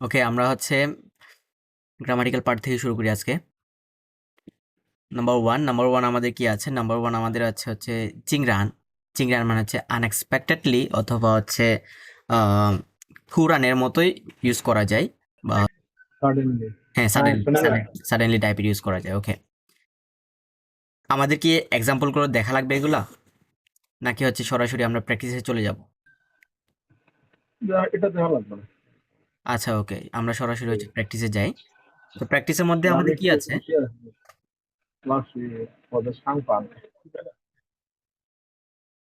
ওকে, আমরা হচ্ছে grammatical part থেকে শুরু করি আজকে। নাম্বার ওয়ান আমাদের কি আছে? নাম্বার ওয়ান আমাদের হচ্ছে চিংরান। চিংরান মানে হচ্ছে আনএক্সপেক্টেডলি অথবা হচ্ছে ফুরানের মতোই ইউজ করা যায়, বা সাডেনলি। হ্যাঁ হ্যাঁ, সাডেনলি শোনা যায়। সাডেনলি টাইপের ইউজ করা যায়। ওকে, আমাদের কি এক্সাম্পল করে দেখা লাগবে এগুলা, নাকি হচ্ছে সরাসরি আমরা প্র্যাকটিসে চলে যাব? এটা দেখা লাগবে না। আচ্ছা, ওকে, আমরা সরাসরি হচ্ছে প্র্যাকটিসে যাই। তো প্র্যাকটিসের মধ্যে আমাদের কি আছে?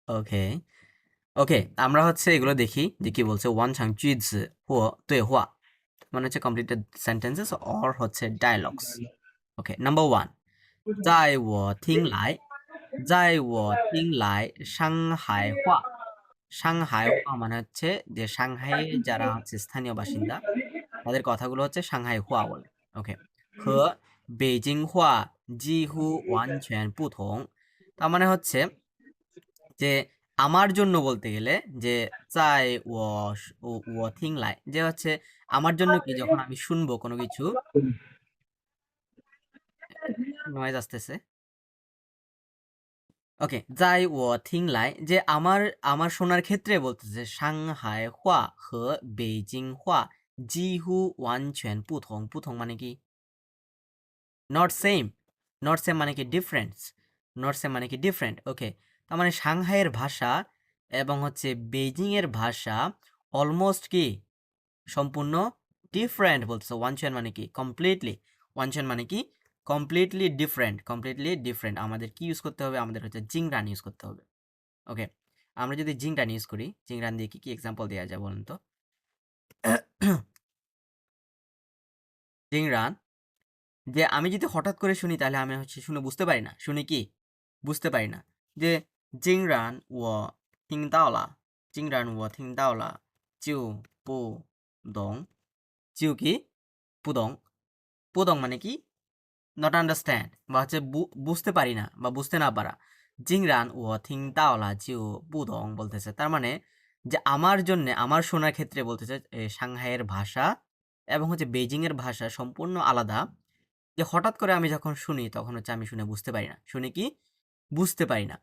ওকে, ওকে, আমরা হচ্ছে এগুলো দেখি যে কি বলছে। ওয়ান চাং জুইzi হো তুই হুয়া মানে হচ্ছে কমপ্লিটেড সেন্টেন্সেস অর হচ্ছে ডায়ালগস। ওকে, নাম্বার ওয়ান, 在我听来সাংহাই হওয়া মানে হচ্ছে যে সাংহাইয়ের যারা হচ্ছে স্থানীয় বাসিন্দা তাদের কথাগুলো হচ্ছে সাংহাই হুয়া বলে। ওকে, 和北京话几乎完全不同। তার মানে হচ্ছে যে আমার জন্য বলতে গেলে যে চাই ও থিং লাই, যে হচ্ছে আমার জন্য কি, যখন আমি শুনবো কোনো কিছু, নয়েজ আসতেছে। ওকে, যাই ও থিং লাই, যে আমার আমার শোনার ক্ষেত্রে বলতেছে সাংহাই হওয়া হ বেইজিং হওয়া জিহু ওয়ানচুয়ান পুথং। পুথং মানে কি নট সেম, নট সেম মানে কি ডিফারেন্স, নট সেম মানে কি ডিফারেন্ট। ওকে, তার মানে সাংহাইয়ের ভাষা এবং হচ্ছে বেইজিং এর ভাষা অলমোস্ট কি সম্পূর্ণ ডিফারেন্ট বলতেছে। ওয়ানচুয়ান মানে কি কমপ্লিটলি, ওয়ানচুয়ান মানে কি কমপ্লিটলি ডিফারেন্ট, কমপ্লিটলি ডিফারেন্ট। আমাদের কি ইউজ করতে হবে? আমাদের হচ্ছে জিংরান ইউজ করতে হবে। ওকে, আমরা যদি জিংরান ইউজ করি, জিংরান দিয়ে কি কি এক্সাম্পল দেওয়া যায় বলুন তো? জিংরান, যে আমি যদি হঠাৎ করে শুনি তাহলে আমি হচ্ছে শুনে বুঝতে পারি না। শুনি কি বুঝতে পারি না। যে জিংরান ও থিংদাওলা, জিংরান ও থিংদাওলা জিউ পু দং। জিউ কি পুদং, পুদং মানে কি নট আন্ডারস্ট্যান্ড, বা হচ্ছে বুঝতে পারি না বা বুঝতে না পারা। জিংরান ও থিংদাওলা জিউ পুদং বলতেছে, তার মানে যে আমার জন্য আমার শোনার ক্ষেত্রে বলতেছে সাংহাইয়ের ভাষা এবং হচ্ছে বেইজিং এর ভাষা সম্পূর্ণ আলাদা। যে হঠাৎ করে আমি যখন শুনি তখন হচ্ছে আমি শুনে বুঝতে পারি না। শুনে কি বুঝতে পারি না।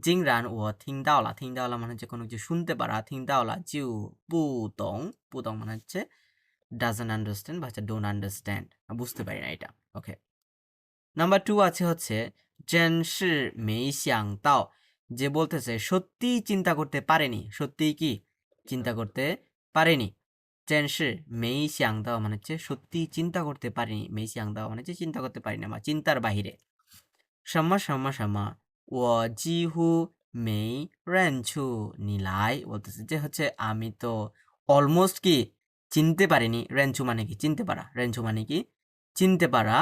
জিংরান ও থিংদাওলা, থিংদাওলা মানে হচ্ছে কোনো কিছু শুনতে পারা, থিংদাওলা জিউ পুতং, পুতং মানে হচ্ছে ডাজন্ট আন্ডারস্ট্যান্ড বা হচ্ছে ডোন্ট আন্ডারস্ট্যান্ড, বুঝতে পারি না এটা। ওকে, নাম্বার টু আছে হচ্ছে জেনশি মেই শিয়াং তাও, যে বলতেছে সত্যিই চিন্তা করতে পারেনি, সত্যিই কি চিন্তা করতে পারেনি। জেনশি মেই শিয়াং দাও মানে হচ্ছে সত্যিই চিন্তা করতে পারিনি, মেই শিয়াং দাও মানে হচ্ছে চিন্তা করতে পারিনি বা চিন্তার বাহিরে। সাম্মা সাম্মা সাম্মা ও জিহু মেই রেনছু নিলাই বলতেছে যে হচ্ছে আমি তো অলমোস্ট কি চিনতে পারিনি। রেনছু মানে কি চিনতে পারা, রেনছু মানে কি চিনতে পারা।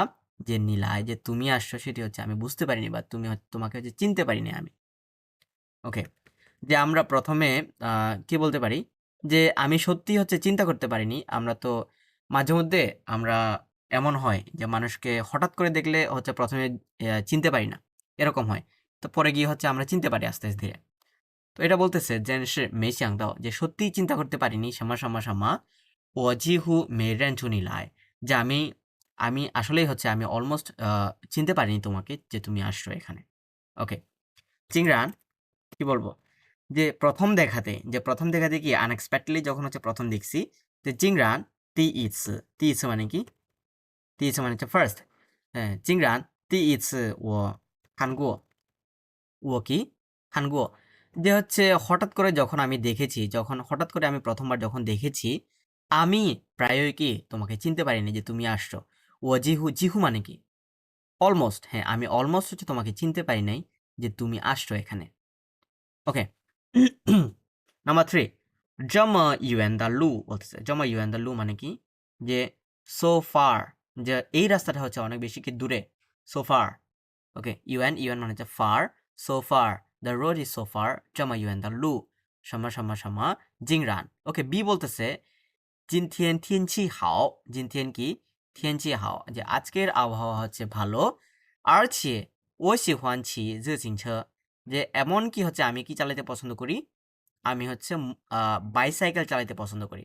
যে নিলাই, যে তুমি আসছো সেটি হচ্ছে আমি বুঝতে পারিনি বা তোমাকে হচ্ছে চিনতে পারিনি আমি। ওকে, যে আমরা প্রথমে কি বলতে পারি যে আমি সত্যি হচ্ছে চিন্তা করতে পারিনি। আমরা তো মাঝে মধ্যে আমরা এমন হয় যে মানুষকে হঠাৎ করে দেখলে হচ্ছে প্রথমে চিনতে পারি না, এরকম হয়। তো পরে গিয়ে হচ্ছে আমরা চিনতে পারি আস্তে আস্তে ধীরে। তো এটা বলতেছে যে সে মেশিয়াং দাও, যে সত্যিই চিন্তা করতে পারিনি সামা সামা সামা ও জিহু মেরেন চুনি লাই, যে আমি আমি আসলেই হচ্ছে আমি অলমোস্ট চিনতে পারিনি তোমাকে যে তুমি আসছো এখানে। ওকে, চিংরান কি বলবো, যে প্রথম দেখাতে কি আনএক্সপেক্টেডলি যখন হচ্ছে প্রথম দেখছি, যে জিংরান তি ইৎস মানে কি, তি ইৎস মানে হচ্ছে ফার্স্ট। হ্যাঁ, জিংরান তি ইৎস ও হানগো, ও কি হানগো, যে হচ্ছে হঠাৎ করে যখন আমি দেখেছি, যখন হঠাৎ করে আমি প্রথমবার যখন দেখেছি, আমি প্রায়ই কি তোমাকে চিনতে পারিনি যে তুমি আসছো। ও জিহু, জিহু মানে কি অলমোস্ট, হ্যাঁ আমি অলমোস্ট হচ্ছে তোমাকে চিনতে পারি নাই যে তুমি আসছো এখানে। ওকে, নাম্বার থ্রি, জমা ইউএন দা লু বলতেছে। জমা ইউএন দা লু মানে কি, যে সো ফার, যে এই রাস্তাটা হচ্ছে অনেক বেশি কি দূরে, so far. Okay, UN UN মানে হচ্ছে far, so far the road is so far, জমা ইউএন দা লু সামা সামা সামা জিংরান। ওকে, বি বলতেছে জিনথিয়েন থিয়েনচি হাও, জিনথিয়েন কি থিয়েনচি হাও, যে আজকের আবহাওয়া হচ্ছে ভালো। আর ছে ও শিহুয়ানছি জিংছে, যে এমন কি হচ্ছে আমি কি চালাতে পছন্দ করি, আমি হচ্ছে বাইসাইকেল চালাতে পছন্দ করি।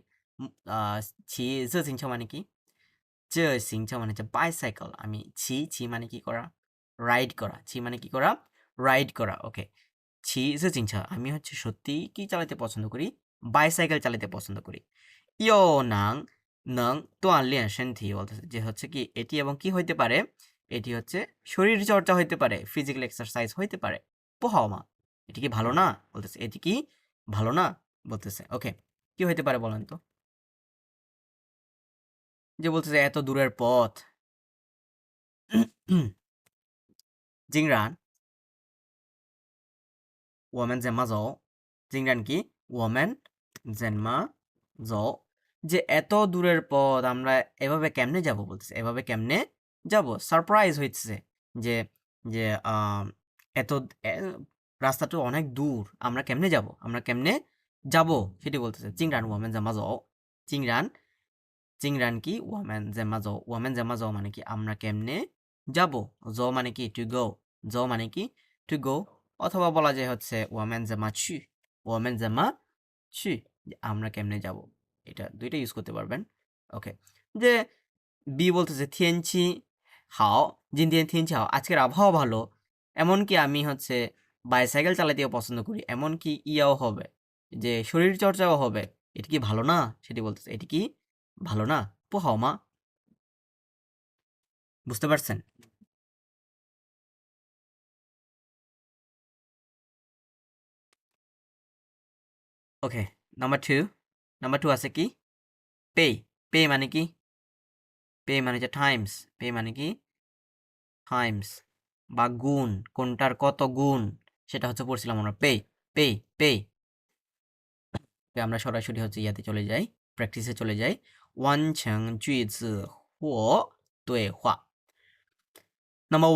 骑自行车মানে কি自行车মানে হচ্ছে বাইসাইকেল আমি ছি মানে কি করা রাইড করা ছি মানে কি করা রাইড করা ওকে ছি自行车 আমি হচ্ছে সত্যি কি চালাতে পছন্দ করি বাইসাইকেল চালাতে পছন্দ করি ইয়ো নাং নং তোয়ানলিয়ান সেন্থি বলতেছে যে হচ্ছে কি এটি এবং কি হইতে পারে এটি হচ্ছে শরীর চর্চা হইতে পারে ফিজিক্যাল এক্সারসাইজ হইতে পারে পোহাওমা এটি কি ভালো না বলতেছে এটি কি ভালো না বলতেছে ওকে কি হইতে পারে বলেন তো যে বলতেছে এত দূরের পথ 竟然我们怎么走竟然কি woman 怎么走 যে এত দূরের পথ আমরা এভাবে কেমনে যাব বলতেছে এভাবে কেমনে যাব সারপ্রাইজ হইতেছে যে যে এত রাস্তাটা অনেক দূর আমরা কেমনে যাব আমরা কেমনে যাব সেটি বলতেছে 竟然我们怎么走竟然 চিংরান কি ওয়ামেন জেমাজো ওয়ামেন জেমাজো মানে কি আমরা কেমনে যাব জ মানে কি টু গো জ মানে কি টু গো অথবা বলা যায় হচ্ছে ওয়ামেন জেমা ছু ওয়ামেন জেমা ছু আমরা কেমনে যাব এটা দুইটা ইউজ করতে পারবেন ওকে যে বি বলতেছে থিয়েনছি হাও জিন থিয়েনছি হাও আজকের আবহাওয়া ভালো এমনকি আমি হচ্ছে বাইসাইকেল চালাতেও পছন্দ করি এমনকি ইয়াও হবে যে শরীর চর্চাও হবে এটা কি ভালো না সেটি বলতেছে এটি কি ভালো না পোহাওমা বুঝতে পারছেন ওকে নাম্বার টু আছে কি পে পে মানে কি পে মানে যে টাইমস পে মানে কি টাইমস বা গুণ কোনটার কত গুণ সেটা হচ্ছে পড়ছিলাম আমরা পে পে পে আমরা সরাসরি হচ্ছে ইয়াতে চলে যাই প্র্যাকটিসে চলে যাই 完成句子或对话 নাম্বার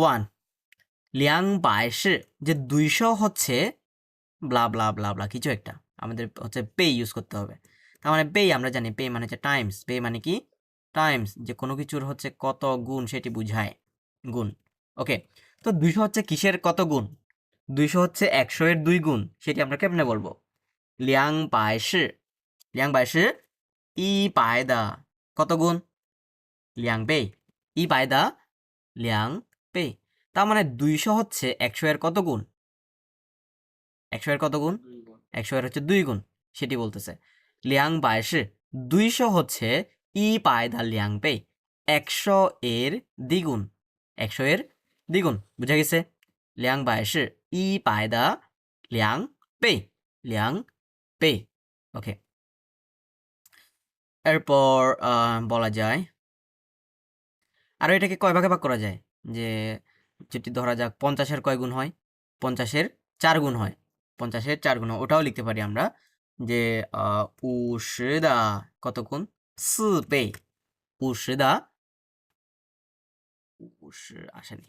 1 200是 যে 200 হচ্ছে ব্লা ব্লা ব্লা ব্লা কিছু একটা আমাদের হচ্ছে পে ইউজ করতে হবে তার মানে পে আমরা জানি পে মানে হচ্ছে টাইমস পে মানে কি টাইমস যে কোনো কিছুর হচ্ছে কত গুণ সেটি বুঝায় গুণ ওকে তো 200 হচ্ছে কিসের কত গুণ 200 হচ্ছে 100 এর 2 গুণ সেটি আমরা কেমনে বলবো 200一百的কত গুণ 2倍100的2倍তার মানে 200 হচ্ছে 100 এর কত গুণ 100 এর কত গুণ 100 এর হচ্ছে 2 গুণ সেটি বলতেছে 200 200 হচ্ছে 100的2倍 100 এর দ্বিগুণ 100 এর দ্বিগুণ বুঝা গেছে 200 100的2倍 2倍 ওকে এরপর বলা যায় আর এটাকে কয় ভাগে ভাগ করা যায় যে যেটি ধরা যাক 50 এর কয় গুণ হয় 50 এর 4 গুণ হয় 50 এর 4 গুণ হয় ওটাও লিখতে পারি আমরা যে 50的কত গুণ 4倍50的50আসেনি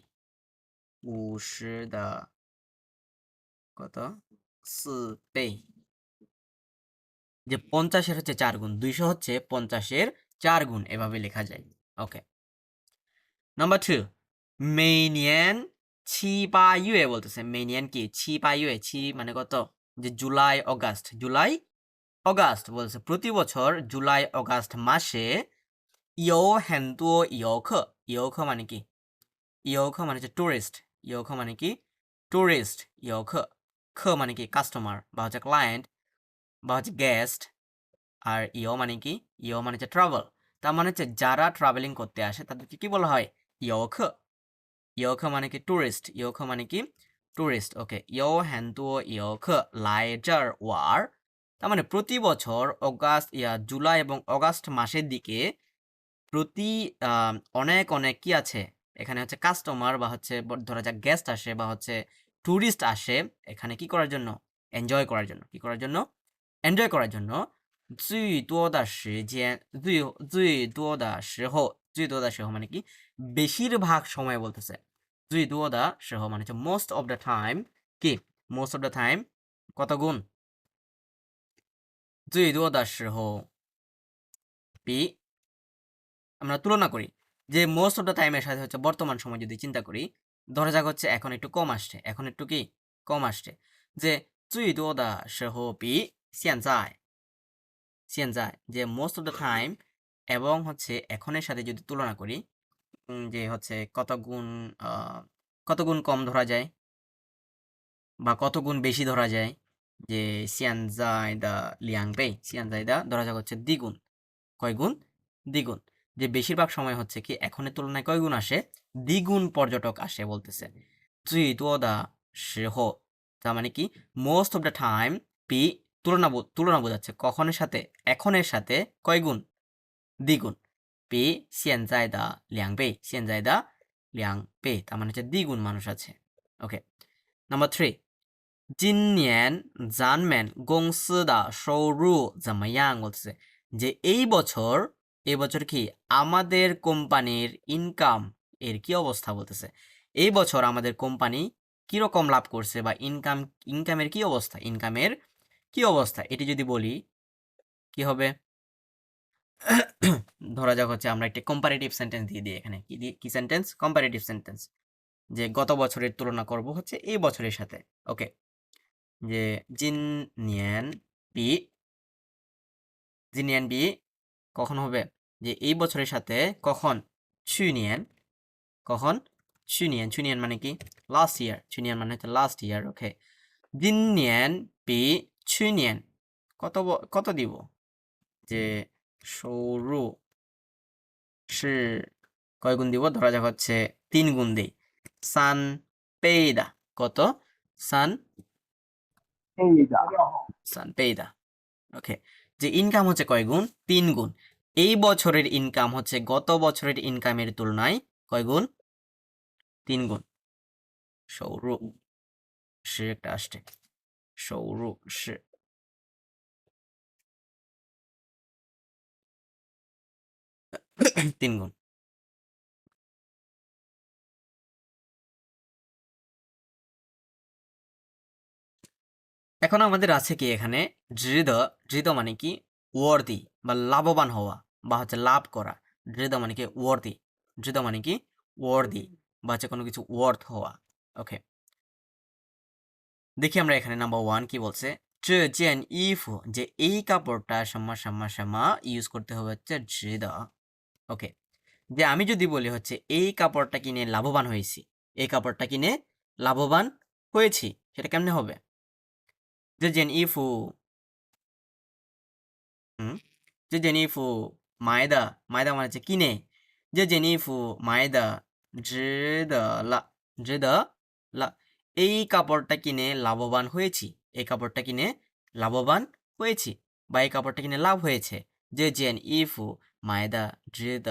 50的কত 4倍যে 50 এর হচ্ছে 4 গুণ 200 হচ্ছে 50 এর 4 গুণ এভাবে লেখা যায় ওকে নাম্বার 2 每年7、8月 বলতেছে 每年কি 7、8月 7 মানে কত যে জুলাই অগাস্ট বলছে প্রতি বছর জুলাই অগাস্ট মাসে 有很多游客মানে কি 游客মানে হচ্ছে টুরিস্ট 游客মানে কি টুরিস্ট 游客 খ মানে কি কাস্টমার বা হচ্ছে ক্লায়েন্ট বা হচ্ছে গেস্ট আর মানে কি মানে হচ্ছে ট্রাভেল তার মানে হচ্ছে যারা ট্রাভেলিং করতে আসে তাদেরকে কি বলা হয় 游客 游客মানে কি টুরিস্ট 游客মানে কি টুরিস্ট ওকে 有很多游客来这儿玩 তার মানে প্রতি বছর জুলাই এবং অগাস্ট মাসের দিকে প্রতি অনেক অনেক কি আছে এখানে হচ্ছে কাস্টমার বা হচ্ছে ধরা যাক গেস্ট আসে বা হচ্ছে টুরিস্ট আসে এখানে কি করার জন্য এনজয় করার জন্য কি করার জন্য এনজয় করার জন্য 最多的时间最多的时候最多的时候মানে কি বেশিরভাগ সময় বলতেছে 最多的时候মানে হচ্ছে মোস্ট অফ দ্য টাইম কি মোস্ট অফ দ্য টাইম কত গুণ 最多的时候 বি আমরা তুলনা করি যে মোস্ট অফ দ্য টাইমের সাথে হচ্ছে বর্তমান সময় যদি চিন্তা করি ধরা যাক হচ্ছে এখন একটু কম আসছে এখন একটু কি কম আসছে যে 最多的时候比现在 সিয়ানজাই যে মোস্ট অফ দ্য টাইম এবং হচ্ছে এখনের সাথে যদি তুলনা করি যে হচ্ছে কত গুণ কম ধরা যায় বা কত গুণ বেশি ধরা যায় যে সিয়ানজাই দা লিয়াংবেই সিয়ানজাই দা ধরা যাক হচ্ছে দ্বিগুণ কয় গুণ দ্বিগুণ যে বেশিরভাগ সময় হচ্ছে কি এখনের তুলনায় কয় গুণ আসে দ্বিগুণ পর্যটক আসে বলতেছে 最多的时候 তার মানে কি most of the time P তুলনা বোঝাচ্ছে কখনের সাথে এখনের সাথে কয় গুণ দ্বিগুণ পি 现在的2倍现在的2倍 তার মানে হচ্ছে দ্বিগুণ মানুষ আছে ওকে নাম্বার 3今年咱们公司的收入怎么样 বলতেছে যে এই বছর কি আমাদের কোম্পানির ইনকাম এর কি অবস্থা বলতেছে এই বছর আমাদের কোম্পানি কি রকম লাভ করছে বা ইনকামের কি অবস্থা এটি যদি বলি কি হবে ধরা যাক হচ্ছে আমরা একটা কম্পারেটিভ সেন্টেন্স দিয়ে দিই এখানে কি সেন্টেন্স কম্পারেটিভ সেন্টেন্স যে গত বছরের তুলনা করব হচ্ছে এই বছরের সাথে ওকে যে জিনিয়ান বি কখন হবে যে এই বছরের সাথে কখন ছুনিয়ান মানে কি লাস্ট ইয়ার ছুনিয়ান মানে হচ্ছে লাস্ট ইয়ার ওকে জিনিয়ান বি ছুনিয়ান কত দিব যে সৌরু কয় গুণ দিব ধরা যাক হচ্ছে 3 গুণ দেই সান পেইদা কত সান পেইদা ওকে যে ইনকাম হচ্ছে কয় গুণ 3 গুণ এই বছরের ইনকাম হচ্ছে গত বছরের ইনকামের তুলনায় কয় গুণ 3 গুণ সৌরু একটা আসছে সৌরু 3 গুণ এখন আমাদের আছে কি এখানে দৃঢ় মানে কি ওয়ার্দি বা লাভবান হওয়া বা হচ্ছে লাভ করা দৃঢ় মানে কি ওয়ার্দি বা হচ্ছে কোনো কিছু ওয়ার্থ হওয়া ওকে দেখি আমরা এখানে নাম্বার 1 কি বলছে 这件衣服 যে এই কাপড়টা সাম্মা ইউজ করতে হবে হচ্ছে দৃঢ় ওকে যে আমি যদি বলি হচ্ছে এই কাপড়টা কিনে লাভবান হয়েছি সেটা কেমনে হবে 这件衣服这件衣服买的মানে হচ্ছে কিনে 这件衣服买的值得了এই কাপড়টা কিনে লাভবান হয়েছি বা এই কাপড়টা কিনে লাভ হয়েছে 这件衣服买的值得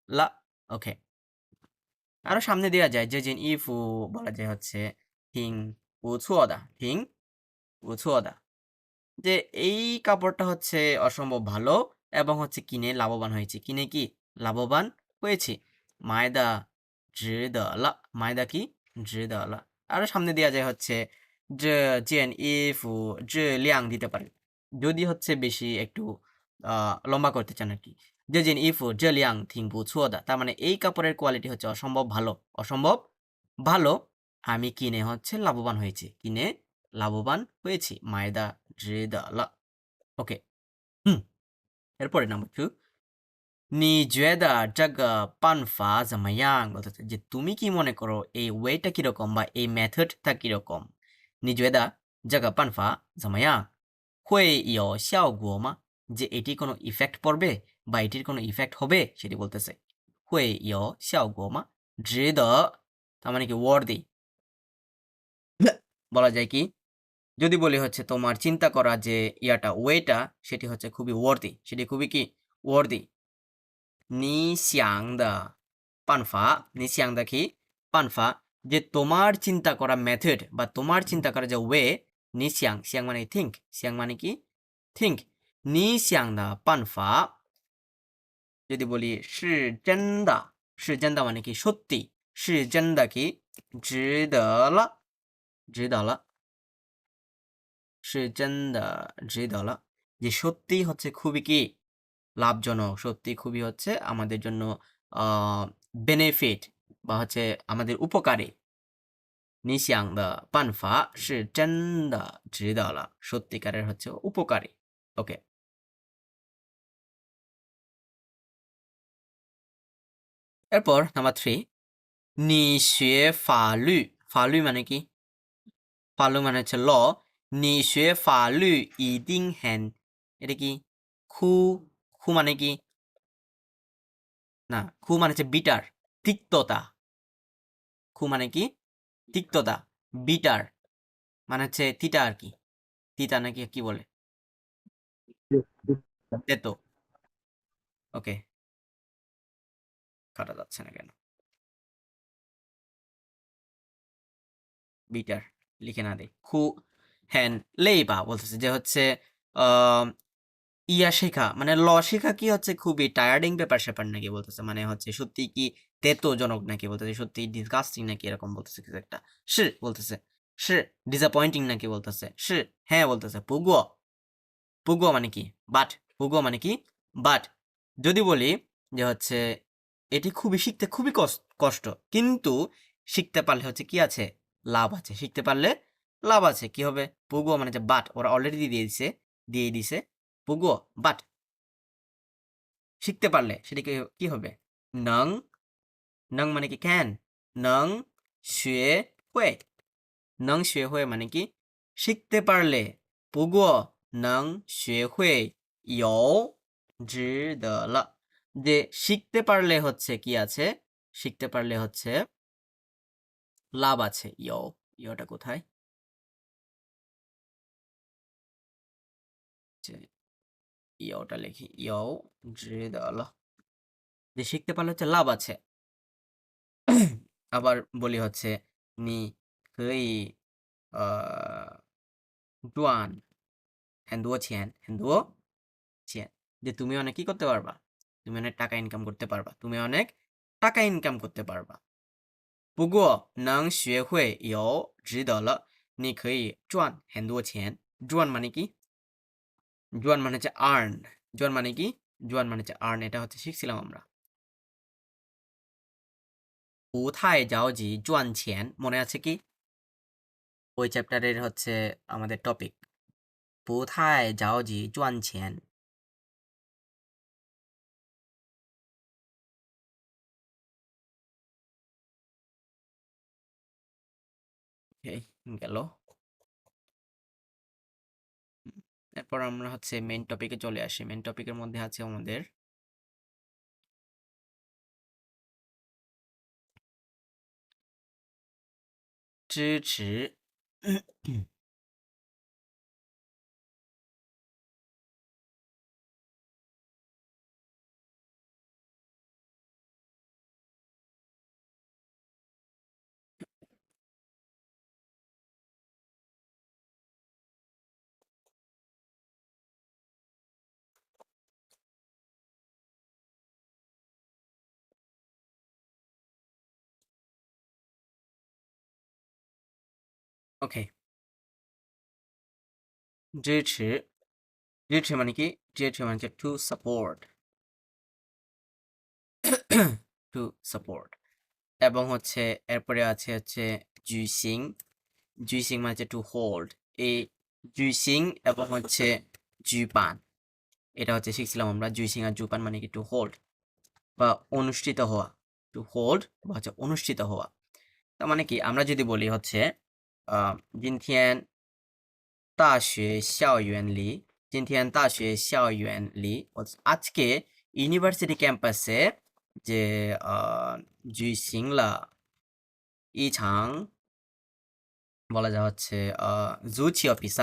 了 ওকে আরো সামনে দেওয়া যায় 这件衣服বলা যায় হচ্ছে 挺不错的 যে এই কাপড়টা হচ্ছে অসম্ভব ভালো এবং হচ্ছে কিনে লাভবান হয়েছি কিনে কি লাভবান হয়েছি মায়দা মায়দা কি আরো সামনে দেওয়া যায় হচ্ছে যে জেন ইফু যে লিয়াং দিতে পারে যদি হচ্ছে বেশি একটু লম্বা করতে চান আর কি যে জেন ইফু যে লিয়াং থিং বুঝুদা তার মানে এই কাপড়ের কোয়ালিটি হচ্ছে অসম্ভব ভালো আমি কিনে হচ্ছে লাভবান হয়েছি মায়দা ওকে এরপরে নাম্বার 2你觉得这个办法怎么样 বলতেছে যে তুমি কি মনে করো এই ওয়েটা কিরকম বা এই মেথডটা কিরকম 你觉得这个办法怎么样会有效果吗 যে এটি কোনো ইফেক্ট পড়বে বা এটির কোনো ইফেক্ট হবে সেটি বলতেছে 会有效果吗值得তার মানে কি worthy বলা যায় কি যদি বলি হচ্ছে তোমার চিন্তা করা যে ওয়েটা সেটি হচ্ছে খুবই কি ওয়ার্দি 你想的办法কি 办法 যে তোমার চিন্তা করা মেথড বা তোমার চিন্তা করা যে ওয়ে 你想 মানে থিঙ্ক 想 মানে কি থিঙ্ক 你想的办法 যদি বলি 是真的 মানে কি সত্যি 是真的 কি 值得了 是真的值得了 যে সত্যি হচ্ছে খুবই কি লাভজনক সত্যি খুবই হচ্ছে আমাদের জন্য বেনিফিট বা হচ্ছে আমাদের উপকারী 你想的办法是真的值得了 সত্যিকারের হচ্ছে উপকারী ওকে, এরপর নাম্বার 3, 你学法律মানে কি? ফালু মানে হচ্ছে ল, 你学法律一定很, এটা কি? খু, খু মানে কি? না, খু মানে হচ্ছে বিটার, তিক্ততা। খু মানে কি? তিক্ততা, বিটার মানে হচ্ছে তিতা আর কি। তিতা নাকি কি বলে? তেতো। ওকে, কাটা যাচ্ছে না কেন? বিটার লিখে না দেই। খু হ্যান লেইবা বলতেছে যে হচ্ছে আহ, ইয়া শেখা মানে ল শেখা কি হচ্ছে খুবই টায়ার্ডিং ব্যাপার-স্যাপার নাকি বলতেছে। মানে হচ্ছে সত্যিই কি তেতোজনক নাকি বলতেছে, সত্যিই ডিসগাস্টিং নাকি এরকম বলতেছে কিছু একটা। বলতেছে। ডিসঅ্যাপয়েন্টিং নাকি বলতেছে। হ্যাঁ বলতেছে। পুগুও মানে কি? বাট। পুগুও মানে কি? বাট। যদি বলি যে হচ্ছে এটি খুবই শিখতে খুবই কষ্ট। কিন্তু শিখতে পারলে হচ্ছে কি আছে? লাভ আছে। শিখতে পারলে লাভ আছে। কি হবে? পুগুও মানে যে বাট ওরা অলরেডি দিয়ে দিছে। পুগুও বাট শিখতে পারলে সেটি কি হবে? নং, নং মানে কি ক্যান, নং শুয়ে হুয়ে, নং শুয়ে হুয়ে মানে কি শিখতে পারলে, 不过能学会有值得了, যে শিখতে পারলে হচ্ছে কি আছে? শিখতে পারলে হচ্ছে লাভ আছে। ইয়োটা কোথায়? যে ইয়োটা লিখি, ইয়ো 值得了, যে শিখতে পারলে হচ্ছে লাভ আছে। আবার বলি হচ্ছে নি কই赚很多钱很多钱, যে তুমি অনেক কি করতে পারবা? তুমি অনেক টাকা ইনকাম করতে পারবা। তুমি অনেক টাকা ইনকাম করতে পারবা। 不过能学会有值得了，你可以赚很多钱。赚মানে কি? 赚মানে হচ্ছে আর্ন। 赚মানে কি? 赚মানে হচ্ছে আর্ন। এটা হচ্ছে শিখছিলাম আমরা। 不太着急赚钱, মনে আছে কি? ওই চ্যাপ্টারের হচ্ছে আমাদের টপিক। 不太着急赚钱。ওকে, গেল। এরপর আমরা হচ্ছে মেইন টপিকে চলে আসি। মেইন টপিকের মধ্যে আছে আমাদের 支持。ওকে, 支持。支持মানে কি? 支持মানে হচ্ছে to support, to support. এবং হচ্ছে এরপরে আছে হচ্ছে 举行, 举行মানে হচ্ছে to hold. এই 举行এবং হচ্ছে 举办, এটা হচ্ছে শিখছিলাম আমরা। 举行আর 举办মানে কি? to hold বা অনুষ্ঠিত হওয়া। to hold বা হচ্ছে অনুষ্ঠিত হওয়া। তার মানে কি? আমরা যদি বলি হচ্ছে 今天大学校园里, 今天大学校园里, আজকে ইউনিভার্সিটি ক্যাম্পাসে যে 举行了一场, বলা যায় হচ্ছে 足球比赛,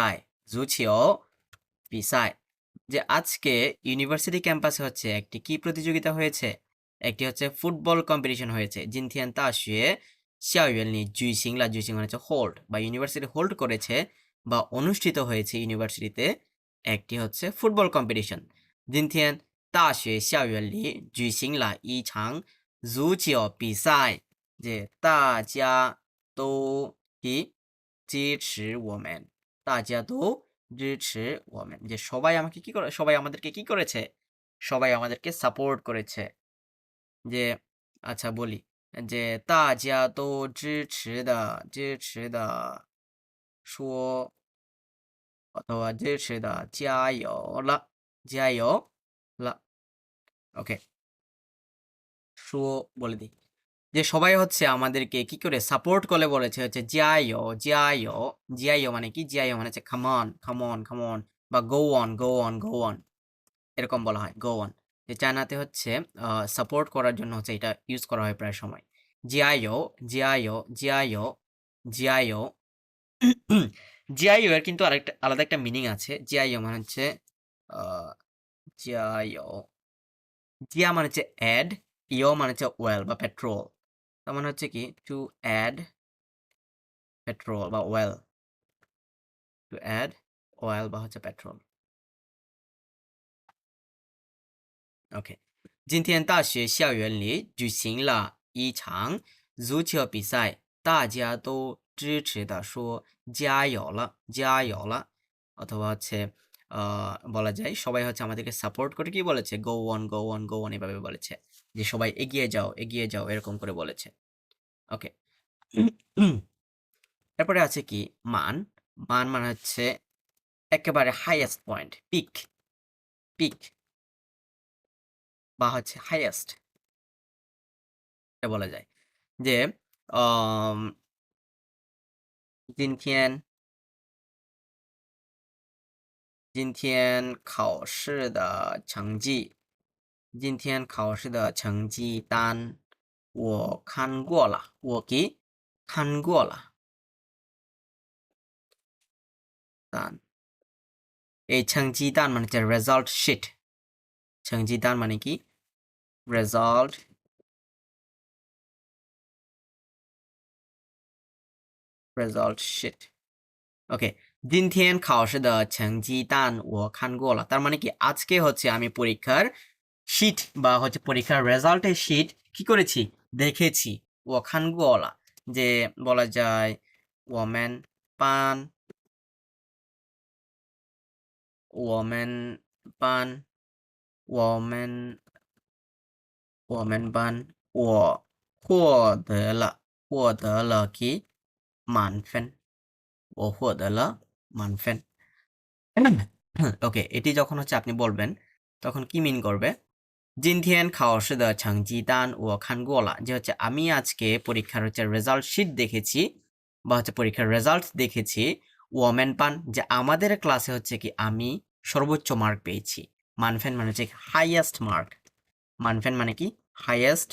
足球比赛, যে আজকে ইউনিভার্সিটি ক্যাম্পাসে হচ্ছে একটি কি প্রতিযোগিতা হয়েছে? একটি হচ্ছে ফুটবল কম্পিটিশন হয়েছে। 今天大学校园里举行了, 举行মানে হচ্ছে হোল্ড বা ইউনিভার্সিটি হোল্ড করেছে বা অনুষ্ঠিত হয়েছে ইউনিভার্সিটিতে একটি হচ্ছে ফুটবল কম্পিটিশন। 今天大学校园里举行了一场足球比赛, যে 大家都কি支持我们, 大家都支持我们, যে সবাই আমাকে কি করে, সবাই আমাদেরকে কি করেছে? সবাই আমাদেরকে সাপোর্ট করেছে। যে আচ্ছা বলি যে 大家都支持的, 支持的说 অথবা জিরশি দা জিয়াইও লা জিয়াইও লা ওকে শো বলে দিই যে সবাই হচ্ছে আমাদেরকে কি করে সাপোর্ট করে বলেছে হচ্ছে জিয়াইও জিয়াইও জিয়াইও মানে কি জিয়াইও মানে হচ্ছে খামন খামন খামন বা go on go on go on এরকম বলা হয় গো অন যে চায়নাতে হচ্ছে সাপোর্ট করার জন্য হচ্ছে এটা ইউজ করা হয় প্রায় সময় জিয়াইও জিয়াইও জিয়াইও জিয়াইও জিআইও এর কিন্তু আরেকটা আলাদা একটা মিনিং আছে জিআইও মানে হচ্ছে জিআইও জিয়া মানে হচ্ছে অ্যাড ইও মানে হচ্ছে ওয়েল বা পেট্রোল তার মানে হচ্ছে কি টু অ্যাড পেট্রোল বা ওয়েল টু অ্যাড ওয়েল বা হচ্ছে পেট্রোল OK，今天大学校园里举行了一场足球比赛，大家都支持的说加油了，加油了。অথবা হচ্ছে বলা যায় সবাই হচ্ছে আমাদেরকে সাপোর্ট করে কি বলেছে go on go on go on এভাবে বলেছে যে সবাই এগিয়ে যাও এরকম করে বলেছে ওকে এরপরে আছে কি মান মান মানে হচ্ছে একেবারে হাইয়েস্ট পয়েন্ট পিক পিক বা হচ্ছে হাইয়েস্ট এটা বলা যায় যে আম, 今天考试的成绩，今天考试的成绩单我看过了，我给看过了。单এই 成绩单মানে হচ্ছে রেজাল্ট শিট 成绩单মানে কি রেজাল্ট শিট ওকে 今天考试的成绩单我看过了তার মানে কি আজকে হচ্ছে আমি পরীক্ষার শিট বা হচ্ছে পরীক্ষার রেজাল্টের শিট কি করেছি দেখেছি ও খান গোলা যে বলা যায় ওমেন পান ওমেন পান ওমেন ওমেন পান ও 获得了কি 满分我获得了满分ওকে এটি যখন হচ্ছে আপনি বলবেন তখন কি মিন করবে 今天考试的成绩单我看过了যে হচ্ছে আমি আজকে পরীক্ষার হচ্ছে রেজাল্ট শিট দেখেছি বা হচ্ছে পরীক্ষার রেজাল্ট দেখেছি ওমেন পান যে আমাদের ক্লাসে হচ্ছে কি আমি সর্বোচ্চ মার্ক পেয়েছি মানফেন মানে হচ্ছে হাইয়েস্ট মার্ক মানফেন মানে কি হাইয়েস্ট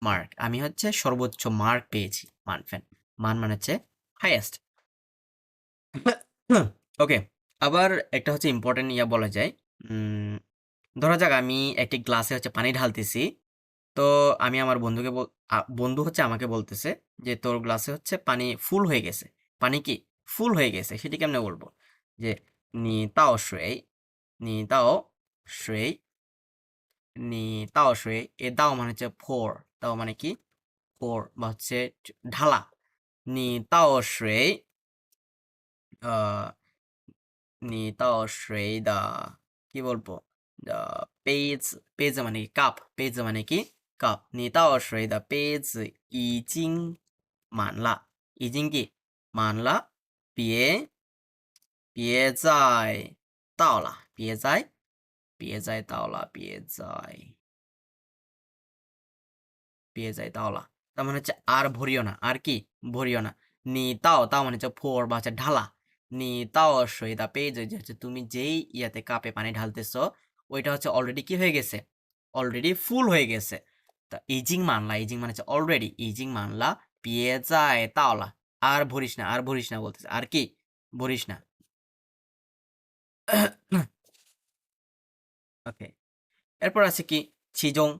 মার্ক আমি হচ্ছে সর্বোচ্চ মার্ক পেয়েছি মানফেন মান মানে হচ্ছে হাইয়েস্ট ওকে আবার একটা হচ্ছে ইম্পর্টেন্ট ইয়া বলা যায় ধরা যাক আমি একটি গ্লাসে হচ্ছে পানি ঢালতেছি তো আমি আমার বন্ধুকে বন্ধু হচ্ছে আমাকে বলতেছে যে তোর গ্লাসে হচ্ছে পানি ফুল হয়ে গেছে পানি কি ফুল হয়ে গেছে সেটি কেমনে বলবো যে নি তাও সুই নি তাও সুই নি তাও সুই এ দাও মানে হচ্ছে ফোর তাও মানে কি ফোর বা হচ্ছে ঢালা নি তাও সুই নি তাও সুই দা কি বলবো杯子মানে কি কাপ 杯子মানে কি কাপ 你倒水的杯子已经满了已经কি 满了别再倒了别再倒了别再倒了তার মানে হচ্ছে আর ভরিও না আর কি ভরিও না নি তাও তাও মানে হচ্ছে ফোর বা হচ্ছে ঢালা নি তাও সইদা পেজ যে হচ্ছে তুমি যেই ইয়াতে কাপে পানি ঢালতেছো ওইটা হচ্ছে অলরেডি কি হয়ে গেছে অলরেডি ফুল হয়ে গেছে তা ইজিং মানলা ইজিং মানে হচ্ছে অলরেডি ইজিং মানলা পিয়ে যায় তাওলা আর ভরিস না বলতেছে আর কি ভরিস না ওকে এরপর আছে কি ছিজং